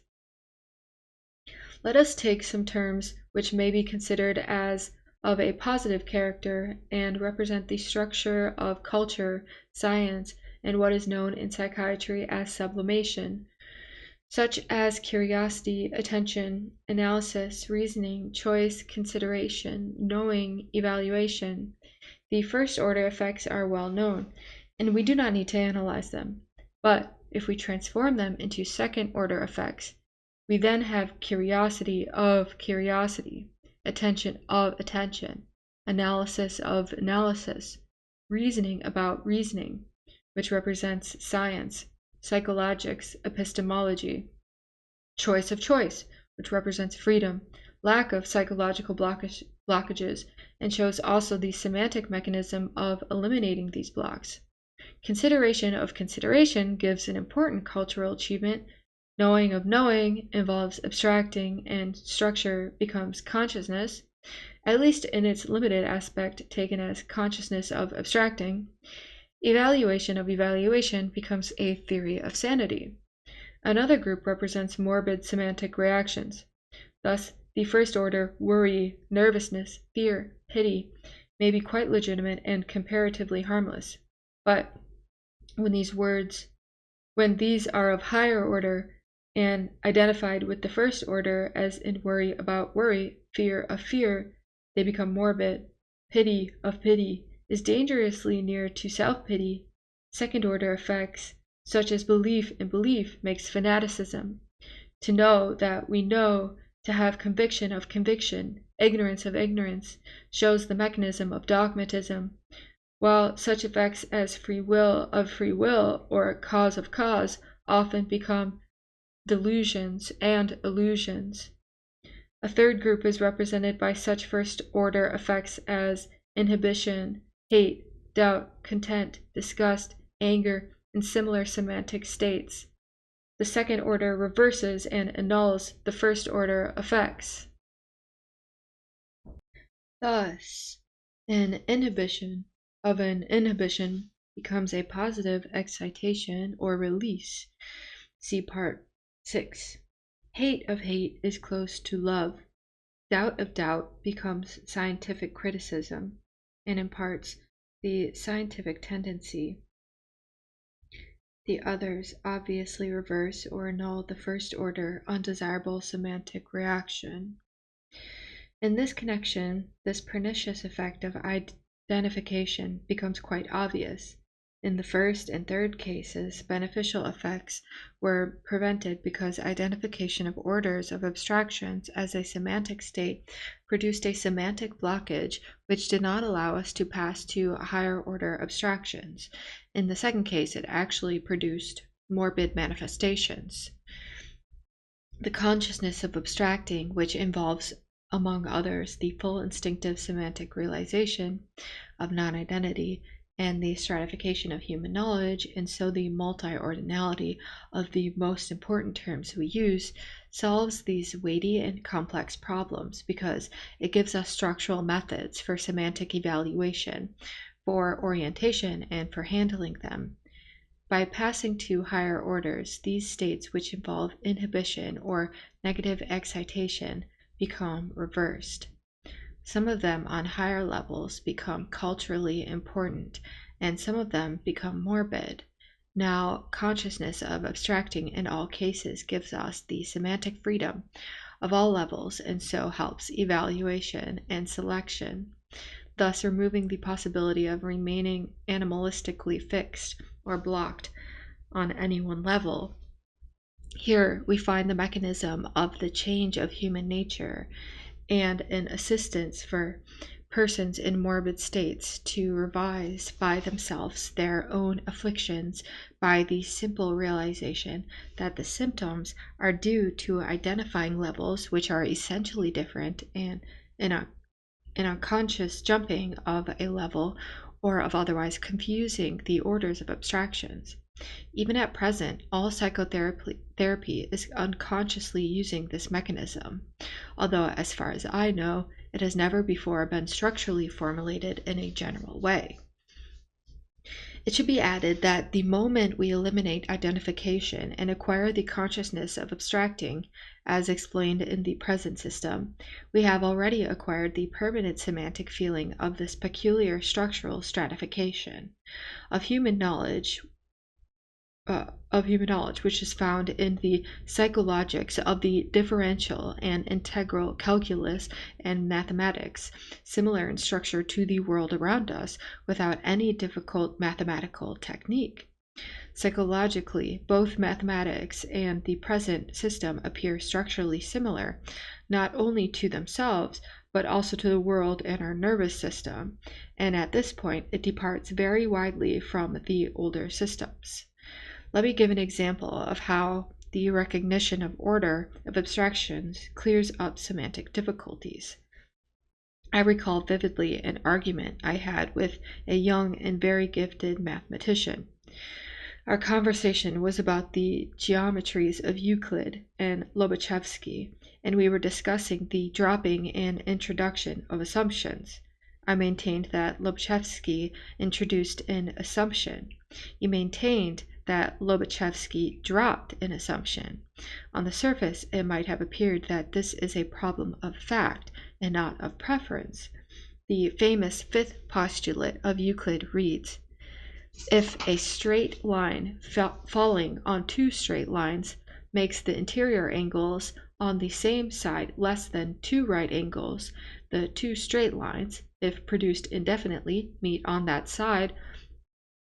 Let us take some terms which may be considered as of a positive character and represent the structure of culture, science, and what is known in psychiatry as sublimation, such as curiosity, attention, analysis, reasoning, choice, consideration, knowing, evaluation. The first order effects are well known, and we do not need to analyze them. But if we transform them into second order effects, we then have curiosity of curiosity, attention of attention, analysis of analysis, reasoning about reasoning, which represents science, psychologics, epistemology, choice of choice, which represents freedom, lack of psychological blockages, and shows also the semantic mechanism of eliminating these blocks. Consideration of consideration gives an important cultural achievement. Knowing of knowing involves abstracting, and structure becomes consciousness, at least in its limited aspect taken as consciousness of abstracting. Evaluation of evaluation becomes a theory of sanity. Another group represents morbid semantic reactions. Thus, the first order, worry, nervousness, fear, pity, may be quite legitimate and comparatively harmless. But when these are of higher order and identified with the first order, as in worry about worry, fear of fear, they become morbid. Pity of pity is dangerously near to self-pity. Second order effects, such as belief in belief, makes fanaticism. To know that we know, to have conviction of conviction, ignorance of ignorance, shows the mechanism of dogmatism, while such effects as free will of free will or cause of cause often become delusions and illusions. A third group is represented by such first order effects as inhibition, hate, doubt, content, disgust, anger, and similar semantic states. the second order reverses and annuls the first order effects. Thus, an inhibition becomes a positive excitation or release. See Part 6. Hate of hate is close to love. Doubt of doubt becomes scientific criticism and imparts the scientific tendency. The others obviously reverse or annul the first order undesirable semantic reaction. In this connection, this pernicious effect of identification becomes quite obvious. In the first and third cases, beneficial effects were prevented because identification of orders of abstractions as a semantic state produced a semantic blockage which did not allow us to pass to higher order abstractions. In the second case, it actually produced morbid manifestations. The consciousness of abstracting, which involves among others the full instinctive semantic realization of non-identity and the stratification of human knowledge, and so the multi-ordinality of the most important terms we use, solves these weighty and complex problems because it gives us structural methods for semantic evaluation, for orientation, and for handling them. By passing to higher orders, these states which involve inhibition or negative excitation become reversed. Some of them on higher levels become culturally important, and some of them become morbid. Now, consciousness of abstracting in all cases gives us the semantic freedom of all levels and so helps evaluation and selection, thus removing the possibility of remaining animalistically fixed or blocked on any one level. Here we find the mechanism of the change of human nature and an assistance for persons in morbid states to revise by themselves their own afflictions by the simple realization that the symptoms are due to identifying levels which are essentially different and an unconscious jumping of a level or of otherwise confusing the orders of abstractions. Even at present, all psychotherapy is unconsciously using this mechanism, although as far as I know, it has never before been structurally formulated in a general way. It should be added that the moment we eliminate identification and acquire the consciousness of abstracting, as explained in the present system, we have already acquired the permanent semantic feeling of this peculiar structural stratification of human knowledge, which is found in the psychologics of the differential and integral calculus and mathematics, similar in structure to the world around us, without any difficult mathematical technique. Psychologically, both mathematics and the present system appear structurally similar, not only to themselves, but also to the world and our nervous system, and at this point it departs very widely from the older systems. Let me give an example of how the recognition of order of abstractions clears up semantic difficulties. I recall vividly an argument I had with a young and very gifted mathematician. Our conversation was about the geometries of Euclid and Lobachevsky, and we were discussing the dropping and introduction of assumptions. I maintained that Lobachevsky introduced an assumption. He maintained that Lobachevsky dropped an assumption. On the surface, it might have appeared that this is a problem of fact and not of preference. The famous fifth postulate of Euclid reads, if a straight line falling on two straight lines makes the interior angles on the same side less than two right angles, the two straight lines, if produced indefinitely, meet on that side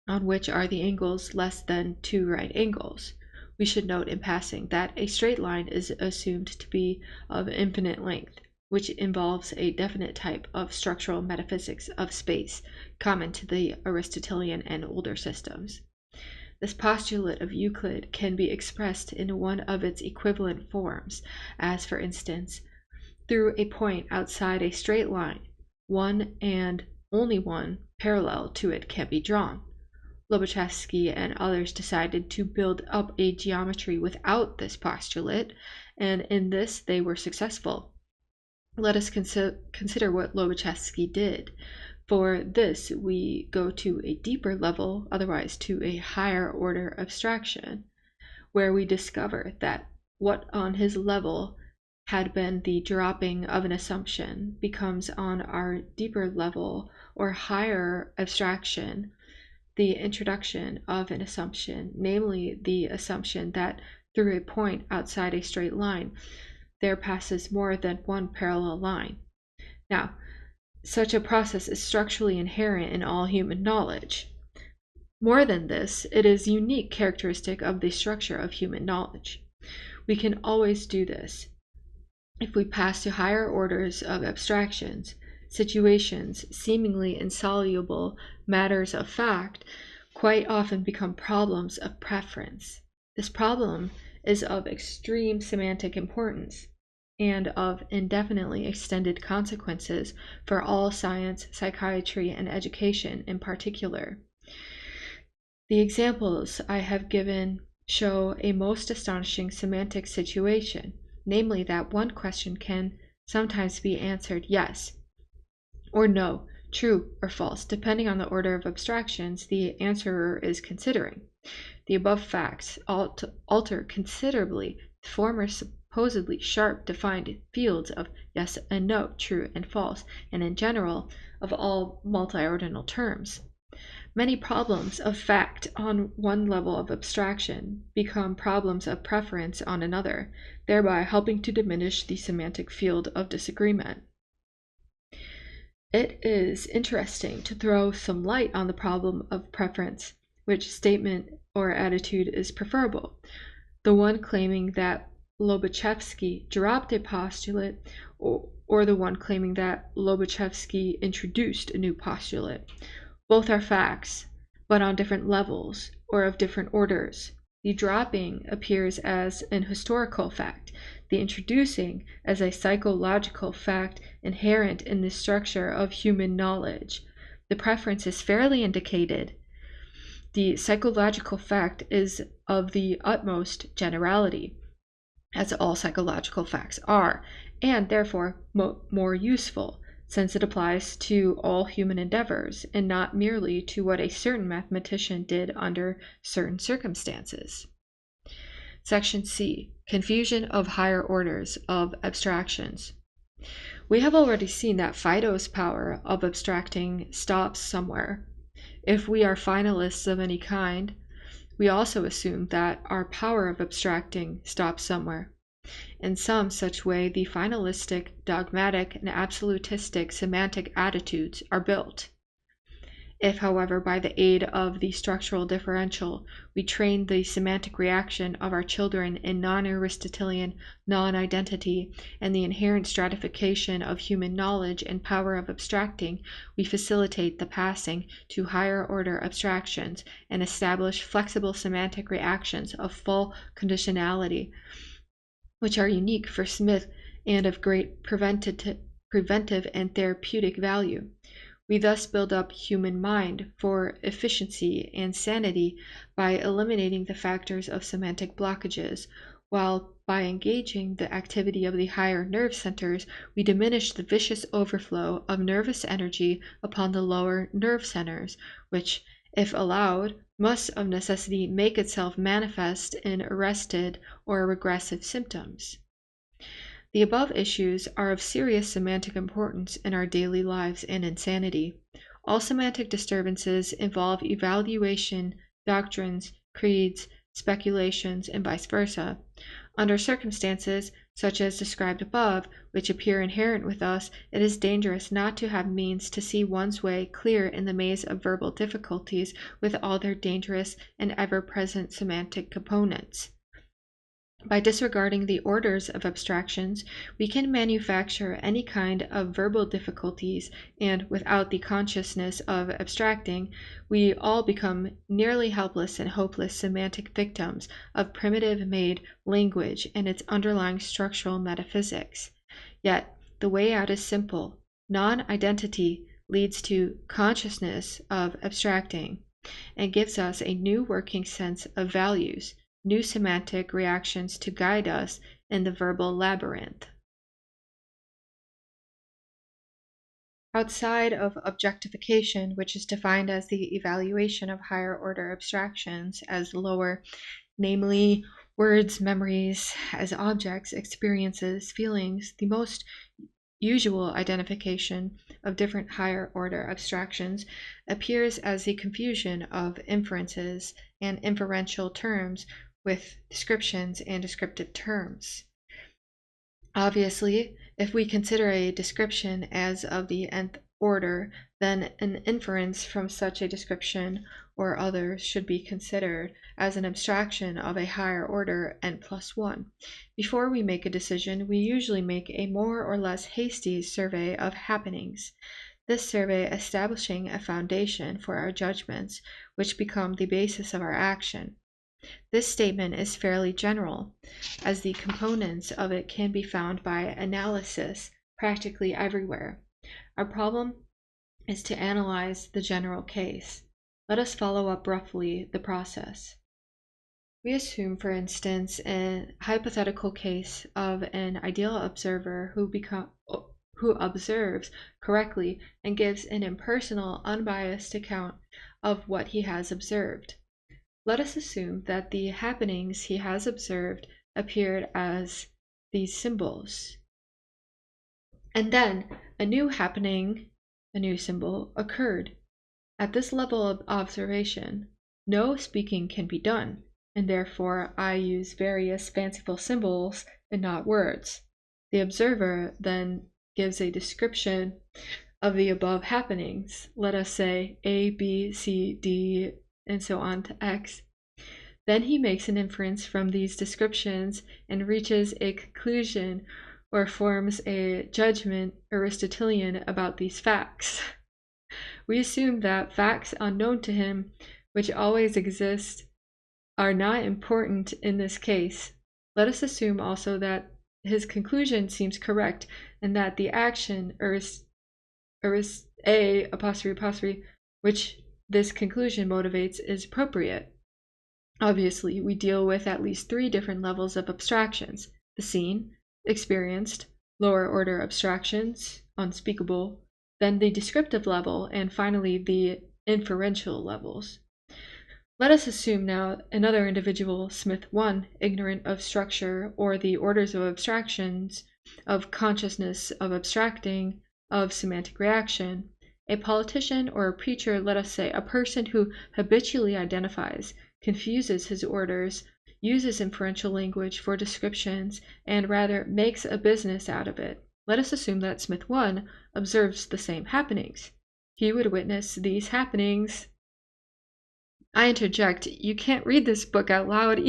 on which are the angles less than two right angles. We should note in passing that a straight line is assumed to be of infinite length, which involves a definite type of structural metaphysics of space common to the Aristotelian and older systems. This postulate of Euclid can be expressed in one of its equivalent forms, as for instance, through a point outside a straight line, one and only one parallel to it can be drawn. Lobachevsky and others decided to build up a geometry without this postulate, and in this they were successful. Let us consider what Lobachevsky did. For this, we go to a deeper level, otherwise to a higher order abstraction, where we discover that what on his level had been the dropping of an assumption becomes on our deeper level or higher abstraction the introduction of an assumption, namely the assumption that through a point outside a straight line there passes more than one parallel line. Now, such a process is structurally inherent in all human knowledge. More than this, it is a unique characteristic of the structure of human knowledge. We can always do this. If we pass to higher orders of abstractions, situations seemingly insoluble matters of fact quite often become problems of preference. This problem is of extreme semantic importance and of indefinitely extended consequences for all science, psychiatry, and education in particular. The examples I have given show a most astonishing semantic situation, namely that one question can sometimes be answered yes or no, true or false, depending on the order of abstractions the answerer is considering. The above facts alter considerably the former supposedly sharp defined fields of yes and no, true and false, and in general of all multiordinal terms. Many problems of fact on one level of abstraction become problems of preference on another, thereby helping to diminish the semantic field of disagreement. It is interesting to throw some light on the problem of preference, which statement or attitude is preferable, the one claiming that Lobachevsky dropped a postulate or the one claiming that Lobachevsky introduced a new postulate. Both are facts, but on different levels or of different orders. The dropping appears as an historical fact, the introducing as a psychological fact inherent in the structure of human knowledge. The preference is fairly indicated. The psychological fact is of the utmost generality, as all psychological facts are, and therefore more useful, since it applies to all human endeavors and not merely to what a certain mathematician did under certain circumstances. Section C. Confusion of higher orders of abstractions. We have already seen that Fido's power of abstracting stops somewhere. If we are finalists of any kind, we also assume that our power of abstracting stops somewhere. In some such way, the finalistic, dogmatic, and absolutistic semantic attitudes are built. If, however, by the aid of the structural differential, we train the semantic reaction of our children in non-Aristotelian non-identity and the inherent stratification of human knowledge and power of abstracting, we facilitate the passing to higher order abstractions and establish flexible semantic reactions of full conditionality, which are unique for Smith and of great preventive and therapeutic value. We thus build up human mind for efficiency and sanity by eliminating the factors of semantic blockages, while by engaging the activity of the higher nerve centers, we diminish the vicious overflow of nervous energy upon the lower nerve centers, which, if allowed, must of necessity make itself manifest in arrested or regressive symptoms. The above issues are of serious semantic importance in our daily lives and in sanity. All semantic disturbances involve evaluation, doctrines, creeds, speculations, and vice versa. Under circumstances, such as described above, which appear inherent with us, it is dangerous not to have means to see one's way clear in the maze of verbal difficulties with all their dangerous and ever-present semantic components. By disregarding the orders of abstractions, we can manufacture any kind of verbal difficulties, and without the consciousness of abstracting, we all become nearly helpless and hopeless semantic victims of primitive-made language and its underlying structural metaphysics. Yet, the way out is simple. Non-identity leads to consciousness of abstracting. and gives us a new working sense of values, new semantic reactions to guide us in the verbal labyrinth. Outside of objectification, which is defined as the evaluation of higher order abstractions as lower, namely words, memories, as objects, experiences, feelings, the most usual identification of different higher order abstractions appears as the confusion of inferences and inferential terms with descriptions and descriptive terms. Obviously, if we consider a description as of the nth order, then an inference from such a description or others should be considered as an abstraction of a higher order n+1. Before we make a decision, we usually make a more or less hasty survey of happenings, this survey establishing a foundation for our judgments, which become the basis of our action. This statement is fairly general, as the components of it can be found by analysis practically everywhere. Our problem is to analyze the general case. Let us follow up roughly the process. We assume, for instance, a hypothetical case of an ideal observer who observes correctly and gives an impersonal, unbiased account of what he has observed. Let us assume that the happenings he has observed appeared as these symbols. And then a new happening, a new symbol, occurred. At this level of observation, no speaking can be done, and therefore I use various fanciful symbols and not words. The observer then gives a description of the above happenings. Let us say A, B, C, D, and so on to X. Then he makes an inference from these descriptions and reaches a conclusion or forms a judgment Aristotelian about these facts. We assume that facts unknown to him, which always exist, are not important in this case. Let us assume also that his conclusion seems correct and that the action which this conclusion motivates is appropriate. Obviously, we deal with at least 3 different levels of abstractions: the seen, experienced, lower order abstractions, unspeakable, then the descriptive level, and finally the inferential levels. Let us assume now another individual, Smith 1, ignorant of structure or the orders of abstractions, of consciousness, of abstracting, of semantic reaction, a politician or a preacher, let us say, a person who habitually identifies, confuses his orders, uses inferential language for descriptions, and rather makes a business out of it. Let us assume that Smith 1 observes the same happenings. He would witness these happenings. I interject, you can't read this book out loud.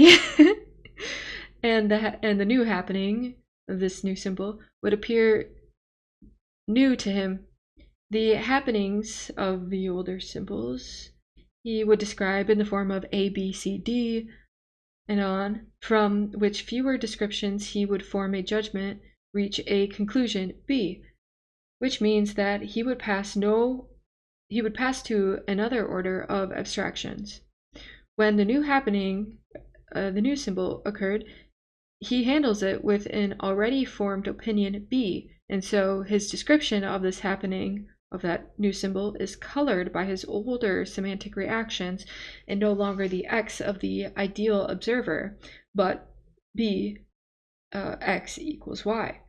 And the new happening, this new symbol, would appear new to him. The happenings of the older symbols he would describe in the form of A, B, C, D, and on, from which fewer descriptions he would form a judgment, reach a conclusion, B, which means that he would pass to another order of abstractions. When the new happening, the new symbol occurred, he handles it with an already formed opinion, B, and so his description of this happening, of that new symbol, is colored by his older semantic reactions and no longer the X of the ideal observer, but B, X equals Y.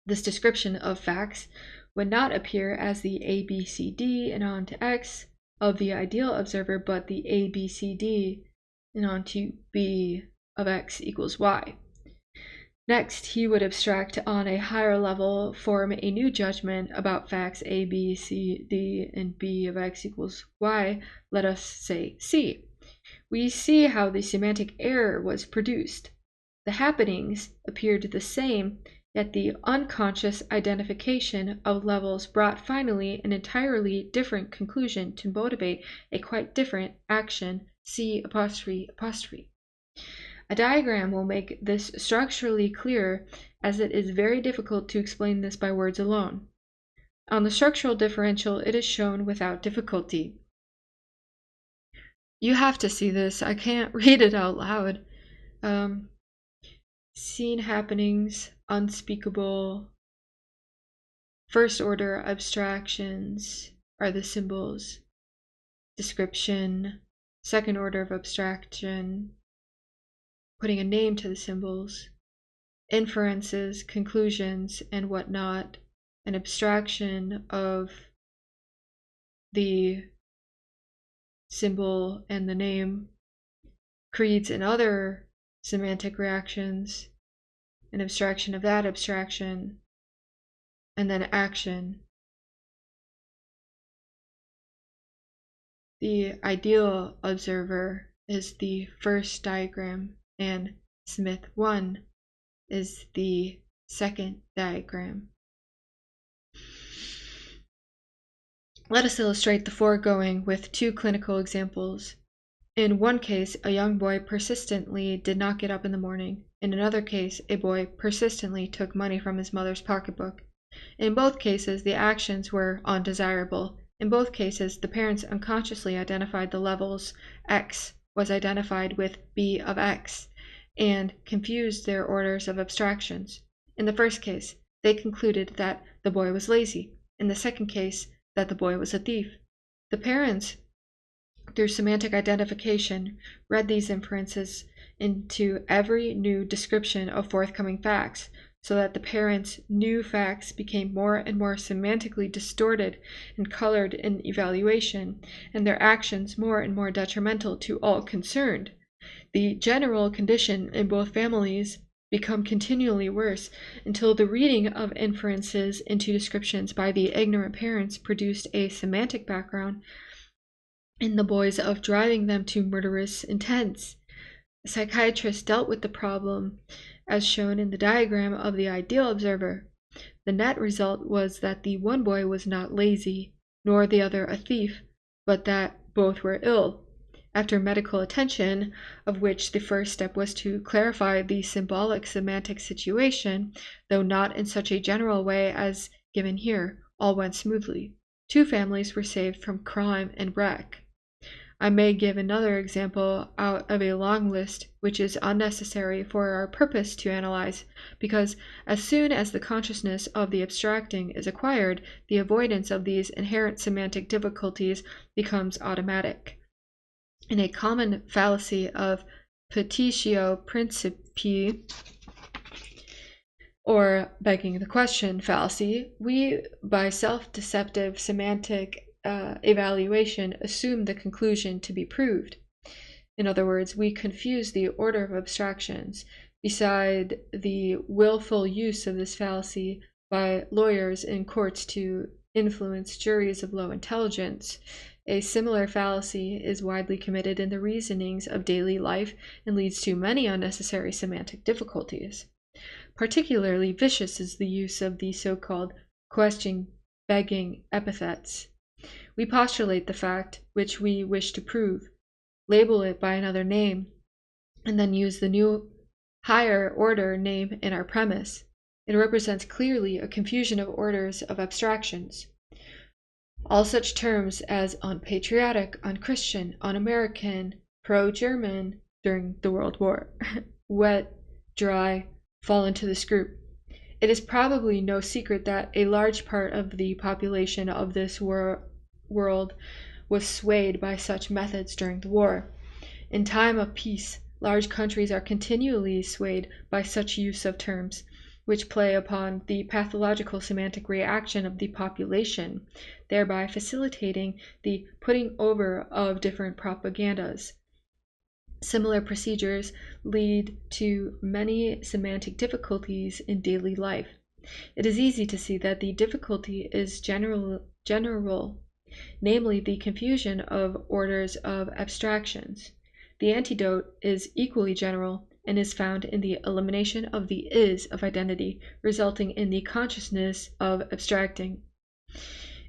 This description of facts would not appear as the A, B, C, D, and on to X of the ideal observer, but the A, B, C, D, and on to B of X equals Y. Next, he would abstract on a higher level, form a new judgment about facts A, B, C, D, and B of X equals Y, let us say C. We see how the semantic error was produced. The happenings appeared the same, yet the unconscious identification of levels brought finally an entirely different conclusion to motivate a quite different action, C''. A diagram will make this structurally clearer, as it is very difficult to explain this by words alone. On the structural differential, it is shown without difficulty. You have to see this. I can't read it out loud. Seen happenings, unspeakable. First order abstractions are the symbols. Description. Second order of abstraction, putting a name to the symbols. Inferences, conclusions, and whatnot. An abstraction of the symbol and the name. Creeds and other semantic reactions. An abstraction of that abstraction. And then action. The ideal observer is the first diagram, and Smith 1 is the second diagram. Let us illustrate the foregoing with two clinical examples. In one case, a young boy persistently did not get up in the morning. In another case, a boy persistently took money from his mother's pocketbook. In both cases, the actions were undesirable. In both cases, the parents unconsciously identified the levels X was identified with B of X and confused their orders of abstractions. In the first case, they concluded that the boy was lazy. In the second case, that the boy was a thief. The parents, through semantic identification, read these inferences into every new description of forthcoming facts, so that the parents' new facts became more and more semantically distorted and colored in evaluation, and their actions more and more detrimental to all concerned. The general condition in both families become continually worse until the reading of inferences into descriptions by the ignorant parents produced a semantic background in the boys of driving them to murderous intents. A psychiatrist dealt with the problem as shown in the diagram of the ideal observer. The net result was that the one boy was not lazy, nor the other a thief, but that both were ill. After medical attention, of which the first step was to clarify the symbolic semantic situation, though not in such a general way as given here, all went smoothly. Two families were saved from crime and wreck. I may give another example out of a long list which is unnecessary for our purpose to analyze, because as soon as the consciousness of the abstracting is acquired, the avoidance of these inherent semantic difficulties becomes automatic. In a common fallacy of petitio principii, or begging the question fallacy, we, by self-deceptive semantic evaluation, assume the conclusion to be proved. In other words, we confuse the order of abstractions. Beside the willful use of this fallacy by lawyers in courts to influence juries of low intelligence, a similar fallacy is widely committed in the reasonings of daily life and leads to many unnecessary semantic difficulties. Particularly vicious is the use of the so-called question-begging epithets. We postulate the fact which we wish to prove, label it by another name, and then use the new higher order name in our premise. It represents clearly a confusion of orders of abstractions. All such terms as unpatriotic, unchristian, un-American, pro-German during the World War, wet, dry, fall into this group. It is probably no secret that a large part of the population of this world was swayed by such methods during the war. In time of peace, large countries are continually swayed by such use of terms, which play upon the pathological semantic reaction of the population, thereby facilitating the putting over of different propagandas. Similar procedures lead to many semantic difficulties in daily life. It is easy to see that the difficulty is general, namely the confusion of orders of abstractions. The antidote is equally general and is found in the elimination of the is of identity, resulting in the consciousness of abstracting.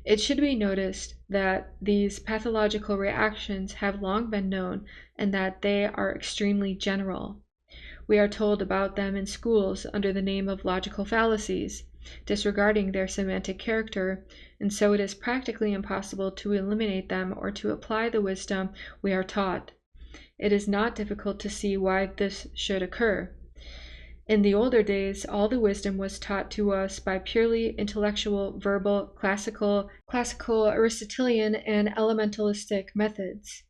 It should be noticed that these pathological reactions have long been known and that they are extremely general. We are told about them in schools under the name of logical fallacies. disregarding their semantic character, and so it is practically impossible to eliminate them or to apply the wisdom we are taught. It is not difficult to see why this should occur. In the older days, all the wisdom was taught to us by purely intellectual, verbal, classical, Aristotelian, and elementalistic methods.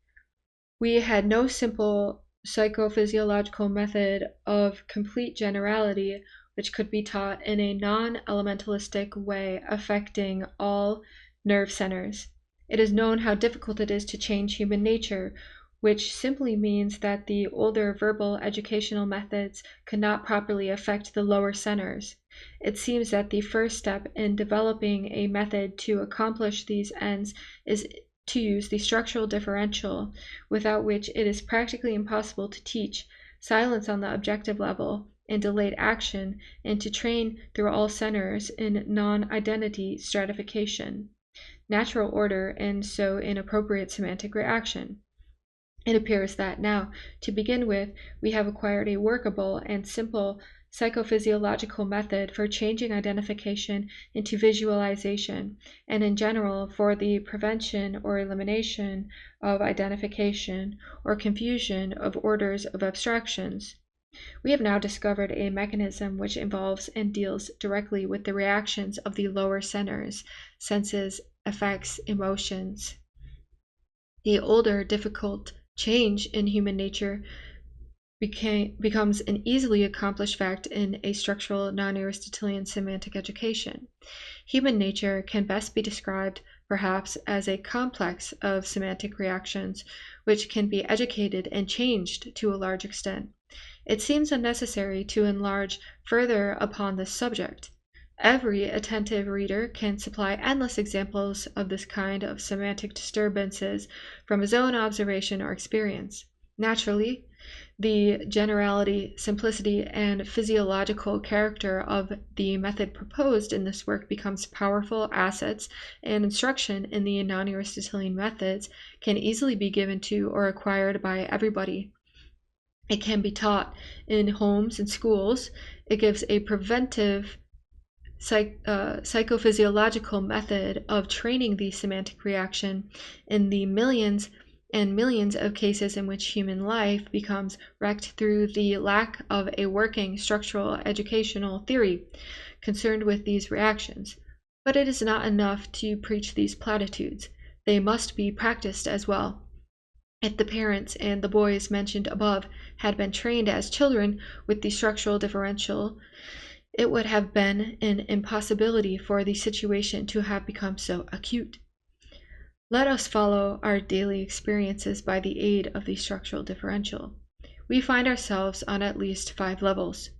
We had no simple psychophysiological method of complete generality which could be taught in a non-elementalistic way affecting all nerve centers. It is known how difficult it is to change human nature, which simply means that the older verbal educational methods could not properly affect the lower centers. It seems that the first step in developing a method to accomplish these ends is to use the structural differential, without which it is practically impossible to teach silence on the objective level and delayed action, and to train through all centers in non-identity stratification, natural order, and so in appropriate semantic reaction. It appears that now, to begin with, we have acquired a workable and simple psychophysiological method for changing identification into visualization, and in general for the prevention or elimination of identification or confusion of orders of abstractions. We have now discovered a mechanism which involves and deals directly with the reactions of the lower centers, senses, affects, emotions. The older, difficult change in human nature becomes an easily accomplished fact in a structural non-Aristotelian semantic education. Human nature can best be described, perhaps, as a complex of semantic reactions which can be educated and changed to a large extent. It seems unnecessary to enlarge further upon this subject. Every attentive reader can supply endless examples of this kind of semantic disturbances from his own observation or experience. Naturally, the generality, simplicity, and physiological character of the method proposed in this work becomes powerful assets, and instruction in the non-Aristotelian methods can easily be given to or acquired by everybody. It can be taught in homes and schools. It gives a preventive psychophysiological method of training the semantic reaction in the millions and millions of cases in which human life becomes wrecked through the lack of a working structural educational theory concerned with these reactions. But it is not enough to preach these platitudes. They must be practiced as well. If the parents and the boys mentioned above had been trained as children with the structural differential, it would have been an impossibility for the situation to have become so acute. Let us follow our daily experiences by the aid of the structural differential. We find ourselves on at least 5 levels.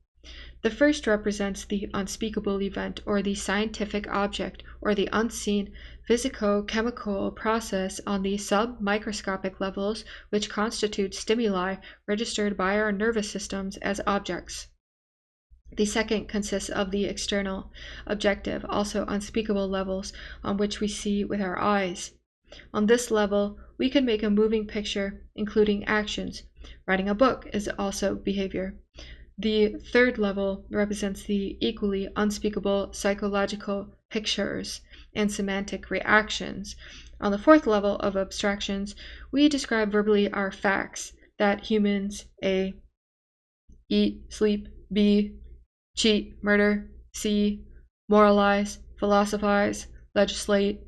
The first represents the unspeakable event, or the scientific object, or the unseen physico-chemical process on the sub-microscopic levels which constitute stimuli registered by our nervous systems as objects. The second consists of the external, objective, also unspeakable levels on which we see with our eyes. On this level, we can make a moving picture, including actions. Writing a book is also behavior. The third level represents the equally unspeakable psychological pictures and semantic reactions. On the fourth level of abstractions, we describe verbally our facts, that humans A. Eat, sleep, B. Cheat, murder, C. Moralize, philosophize, legislate,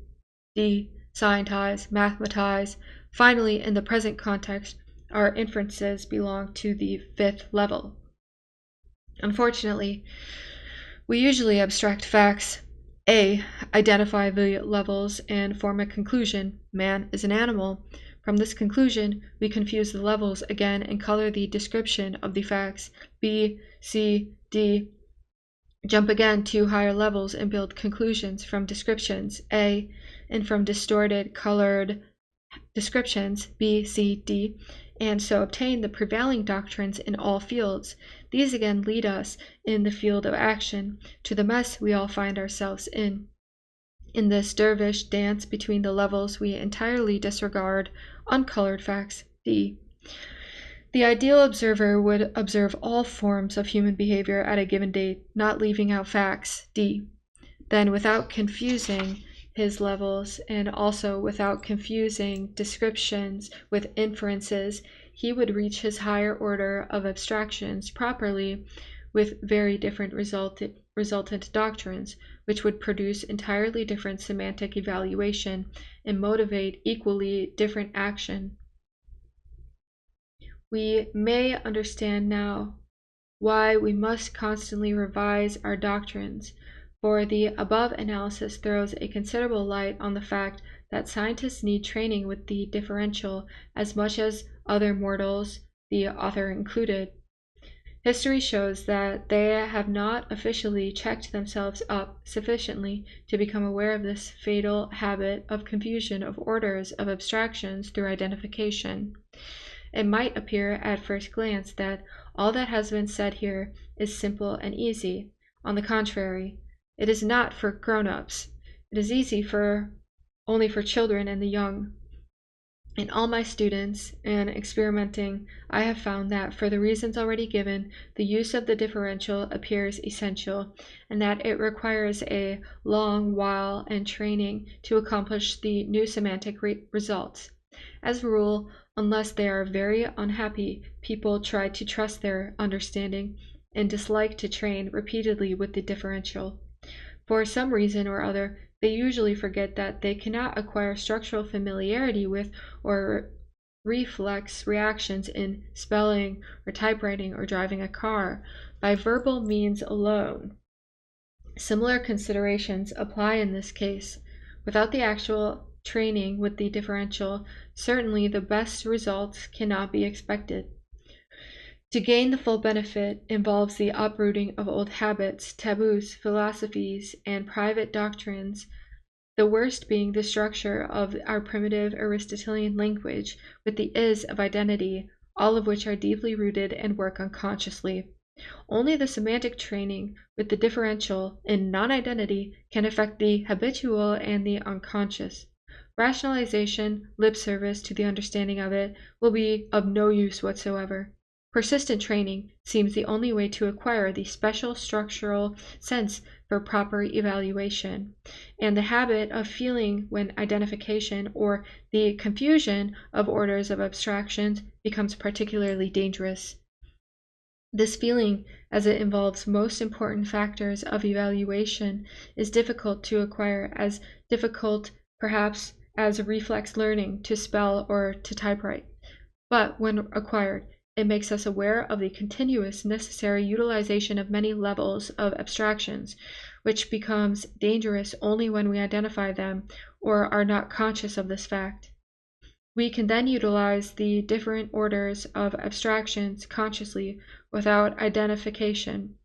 D. Scientize, mathematize. Finally, in the present context, our inferences belong to the 5th level. Unfortunately, we usually abstract facts. A. Identify the levels and form a conclusion. Man is an animal. From this conclusion, we confuse the levels again and color the description of the facts. B, C, D. Jump again to higher levels and build conclusions from descriptions A, and from distorted, colored descriptions B, C, D, and so obtain the prevailing doctrines in all fields. These again lead us in the field of action to the mess we all find ourselves in. In this dervish dance between the levels, we entirely disregard uncolored facts D. The ideal observer would observe all forms of human behavior at a given date, not leaving out facts D. then without confusing his levels and also without confusing descriptions with inferences, he would reach his higher order of abstractions properly with very different resultant doctrines, which would produce entirely different semantic evaluation and motivate equally different action. We may understand now why we must constantly revise our doctrines, for the above analysis throws a considerable light on the fact that scientists need training with the differential as much as other mortals, the author included. History shows that they have not officially checked themselves up sufficiently to become aware of this fatal habit of confusion of orders of abstractions through identification. It might appear at first glance that all that has been said here is simple and easy. On the contrary, it is not for grown-ups. It is easy only for children and the young. In all my students and experimenting, I have found that for the reasons already given, the use of the differential appears essential, and that it requires a long while and training to accomplish the new semantic results. As a rule, unless they are very unhappy, people try to trust their understanding and dislike to train repeatedly with the differential. For some reason or other, they usually forget that they cannot acquire structural familiarity with or reflex reactions in spelling or typewriting or driving a car by verbal means alone. Similar considerations apply in this case. Without the actual training with the differential, certainly the best results cannot be expected. To gain the full benefit involves the uprooting of old habits, taboos, philosophies, and private doctrines, the worst being the structure of our primitive Aristotelian language with the is of identity, all of which are deeply rooted and work unconsciously. Only the semantic training with the differential in non-identity can affect the habitual and the unconscious. Rationalization, lip service to the understanding of it, will be of no use whatsoever. Persistent training seems the only way to acquire the special structural sense for proper evaluation, and the habit of feeling when identification or the confusion of orders of abstractions becomes particularly dangerous. This feeling, as it involves most important factors of evaluation, is difficult to acquire, as difficult perhaps as reflex learning to spell or to typewrite. But when acquired, it makes us aware of the continuous necessary utilization of many levels of abstractions, which becomes dangerous only when we identify them or are not conscious of this fact. We can then utilize the different orders of abstractions consciously without identification,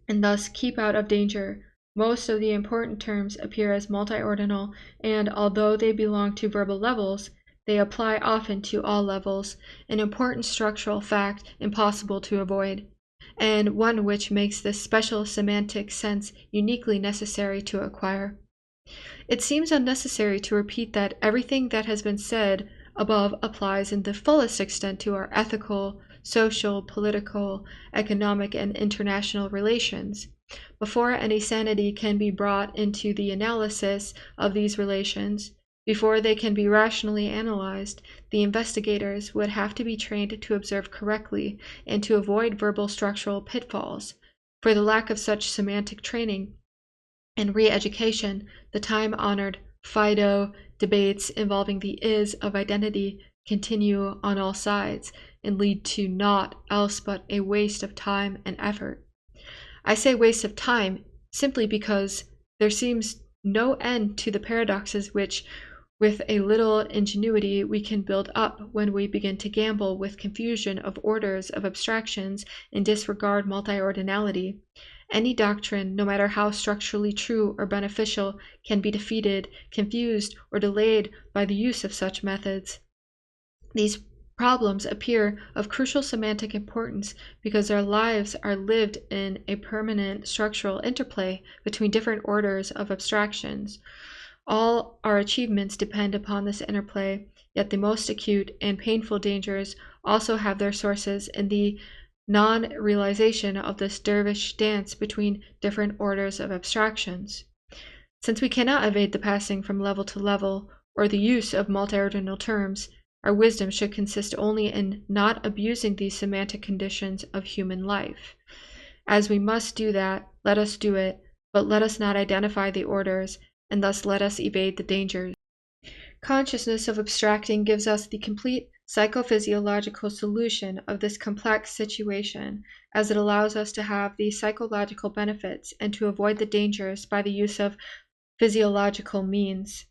and thus keep out of danger. Most of the important terms appear as multiordinal, and although they belong to verbal levels, they apply often to all levels, an important structural fact impossible to avoid, and one which makes this special semantic sense uniquely necessary to acquire. It seems unnecessary to repeat that everything that has been said above applies in the fullest extent to our ethical, social, political, economic, and international relations. Before any sanity can be brought into the analysis of these relations, before they can be rationally analyzed, the investigators would have to be trained to observe correctly and to avoid verbal structural pitfalls. For the lack of such semantic training and re-education, the time-honored Phaedo debates involving the is of identity continue on all sides and lead to naught else but a waste of time and effort. I say waste of time simply because there seems no end to the paradoxes which, with a little ingenuity, we can build up when we begin to gamble with confusion of orders of abstractions and disregard multiordinality. Any doctrine, no matter how structurally true or beneficial, can be defeated, confused, or delayed by the use of such methods. These problems appear of crucial semantic importance because our lives are lived in a permanent structural interplay between different orders of abstractions. All our achievements depend upon this interplay, yet the most acute and painful dangers also have their sources in the non-realization of this dervish dance between different orders of abstractions. Since we cannot evade the passing from level to level or the use of multiordinal terms, our wisdom should consist only in not abusing these semantic conditions of human life. As we must do that, let us do it, but let us not identify the orders, and thus let us evade the dangers. Consciousness of abstracting gives us the complete psychophysiological solution of this complex situation, as it allows us to have the psychological benefits and to avoid the dangers by the use of physiological means.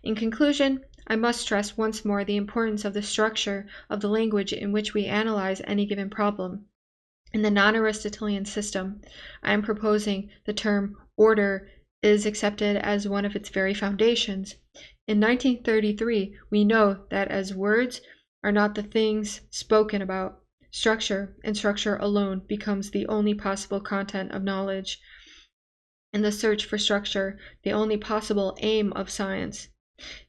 In conclusion, I must stress once more the importance of the structure of the language in which we analyze any given problem. In the non-Aristotelian system, I am proposing the term order is accepted as one of its very foundations. In 1933, we know that as words are not the things spoken about, structure and structure alone becomes the only possible content of knowledge. In the search for structure, the only possible aim of science.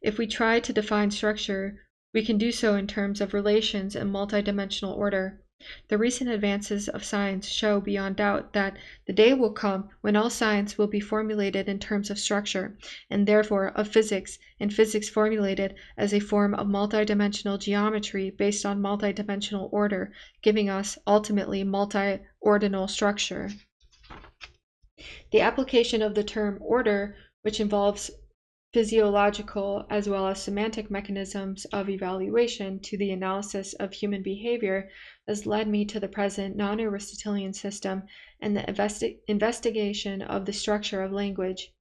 If we try to define structure, we can do so in terms of relations and multidimensional order. The recent advances of science show beyond doubt that the day will come when all science will be formulated in terms of structure, and therefore of physics, and physics formulated as a form of multidimensional geometry based on multidimensional order, giving us ultimately multiordinal structure. The application of the term order, which involves physiological as well as semantic mechanisms of evaluation to the analysis of human behavior, has led me to the present non-Aristotelian system and the investigation of the structure of language.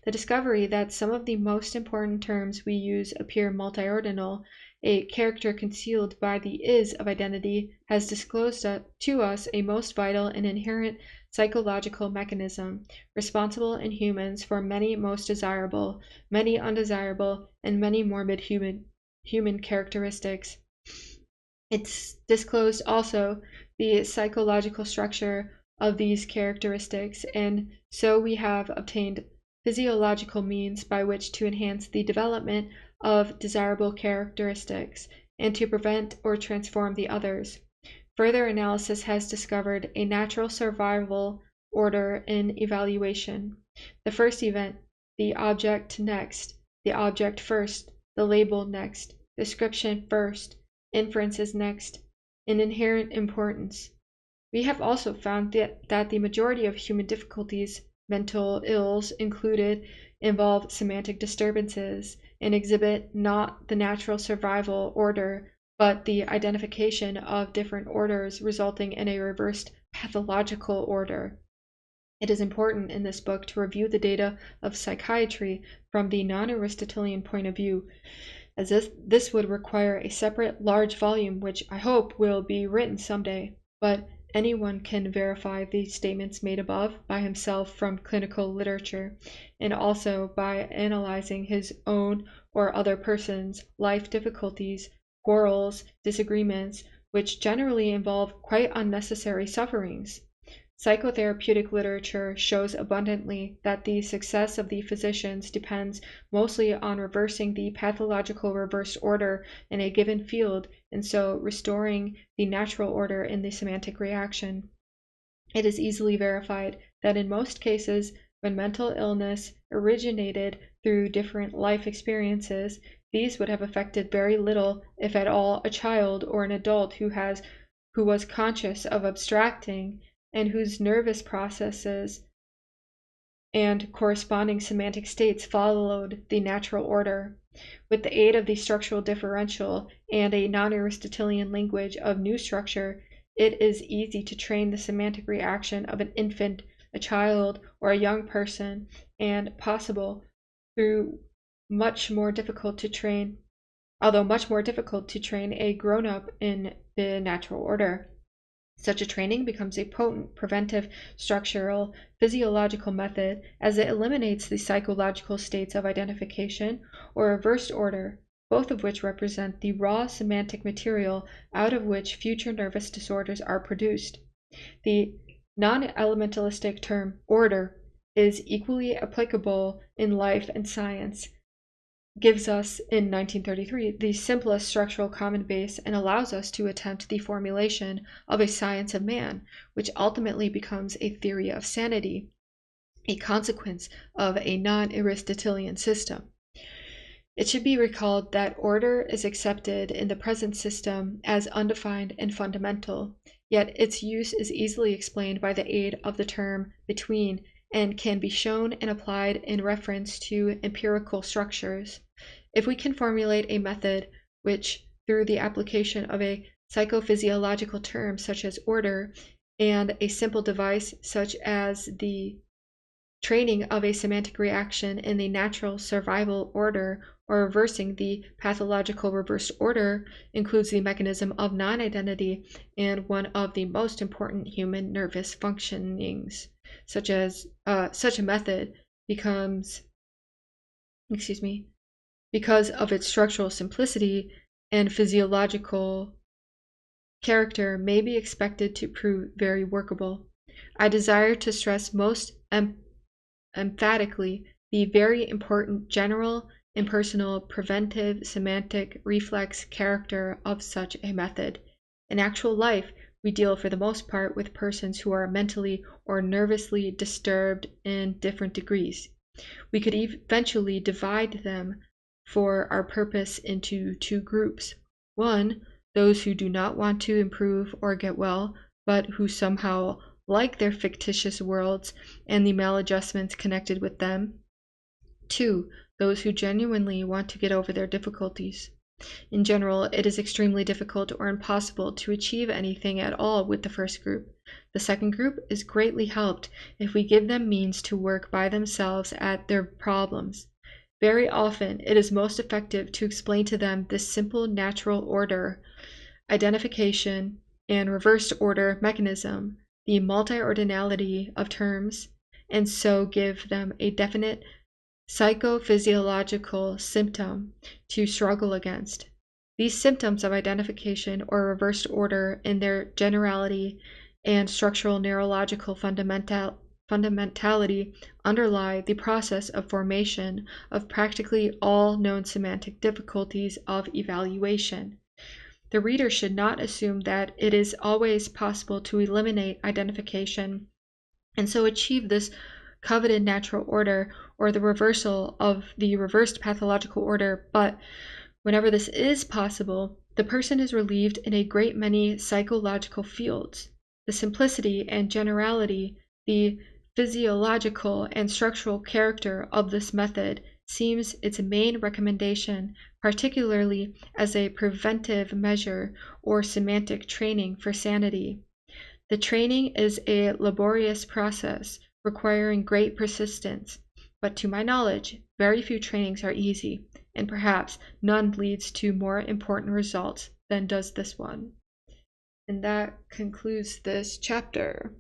The discovery that some of the most important terms we use appear multiordinal, a character concealed by the is of identity, has disclosed to us a most vital and inherent psychological mechanism, responsible in humans for many most desirable, many undesirable, and many morbid human characteristics. It's disclosed also the psychological structure of these characteristics, and so we have obtained physiological means by which to enhance the development of desirable characteristics and to prevent or transform the others. Further analysis has discovered a natural survival order in evaluation. The first event, the object next, the object first, the label next, description first, inferences next, in inherent importance. We have also found that the majority of human difficulties, mental ills included, involve semantic disturbances and exhibit not the natural survival order, but the identification of different orders resulting in a reversed pathological order. It is important in this book to review the data of psychiatry from the non-Aristotelian point of view, as this would require a separate large volume, which I hope will be written someday, but anyone can verify the statements made above by himself from clinical literature, and also by analyzing his own or other persons' life difficulties, quarrels, disagreements, which generally involve quite unnecessary sufferings. Psychotherapeutic literature shows abundantly that the success of the physicians depends mostly on reversing the pathological reversed order in a given field, and so restoring the natural order in the semantic reaction. It is easily verified that in most cases, when mental illness originated through different life experiences, these would have affected very little, if at all, a child or an adult who was conscious of abstracting and whose nervous processes and corresponding semantic states followed the natural order. With the aid of the structural differential and a non-Aristotelian language of new structure, it is easy to train the semantic reaction of an infant, a child, or a young person, and possible through much more difficult to train a grown-up in the natural order. Such a training becomes a potent preventive structural physiological method, as it eliminates the psychological states of identification or reversed order, both of which represent the raw semantic material out of which future nervous disorders are produced. The non-elementalistic term order is equally applicable in life and science, gives us in 1933 the simplest structural common base, and allows us to attempt the formulation of a science of man, which ultimately becomes a theory of sanity. a consequence of a non-Aristotelian system. It should be recalled that order is accepted in the present system as undefined and fundamental, yet its use is easily explained by the aid of the term between and can be shown and applied in reference to empirical structures. If we can formulate a method which, through the application of a psychophysiological term such as order and a simple device such as the training of a semantic reaction in the natural survival order or reversing the pathological reversed order, includes the mechanism of non-identity and one of the most important human nervous functionings. Such a method becomes, because of its structural simplicity and physiological character, may be expected to prove very workable. I desire to stress most emphatically the very important general, impersonal, preventive, semantic, reflex character of such a method. In actual life, we deal for the most part with persons who are mentally or nervously disturbed in different degrees. We could eventually divide them for our purpose into two groups. One, those who do not want to improve or get well, but who somehow like their fictitious worlds and the maladjustments connected with them. 2. Those who genuinely want to get over their difficulties. In general, it is extremely difficult or impossible to achieve anything at all with the first group. The second group is greatly helped if we give them means to work by themselves at their problems. Very often, it is most effective to explain to them this simple natural order, identification, and reversed order mechanism, the multiordinality of terms, and so give them a definite psychophysiological symptom to struggle against. These symptoms of identification or reversed order in their generality and structural neurological fundamentality underlie the process of formation of practically all known semantic difficulties of evaluation. The reader should not assume that it is always possible to eliminate identification and so achieve this coveted natural order or the reversal of the reversed pathological order, but whenever this is possible, the person is relieved in a great many psychological fields. The simplicity and generality, the physiological and structural character of this method seems its main recommendation, particularly as a preventive measure or semantic training for sanity. The training is a laborious process requiring great persistence, but to my knowledge, very few trainings are easy, and perhaps none leads to more important results than does this one. And that concludes this chapter.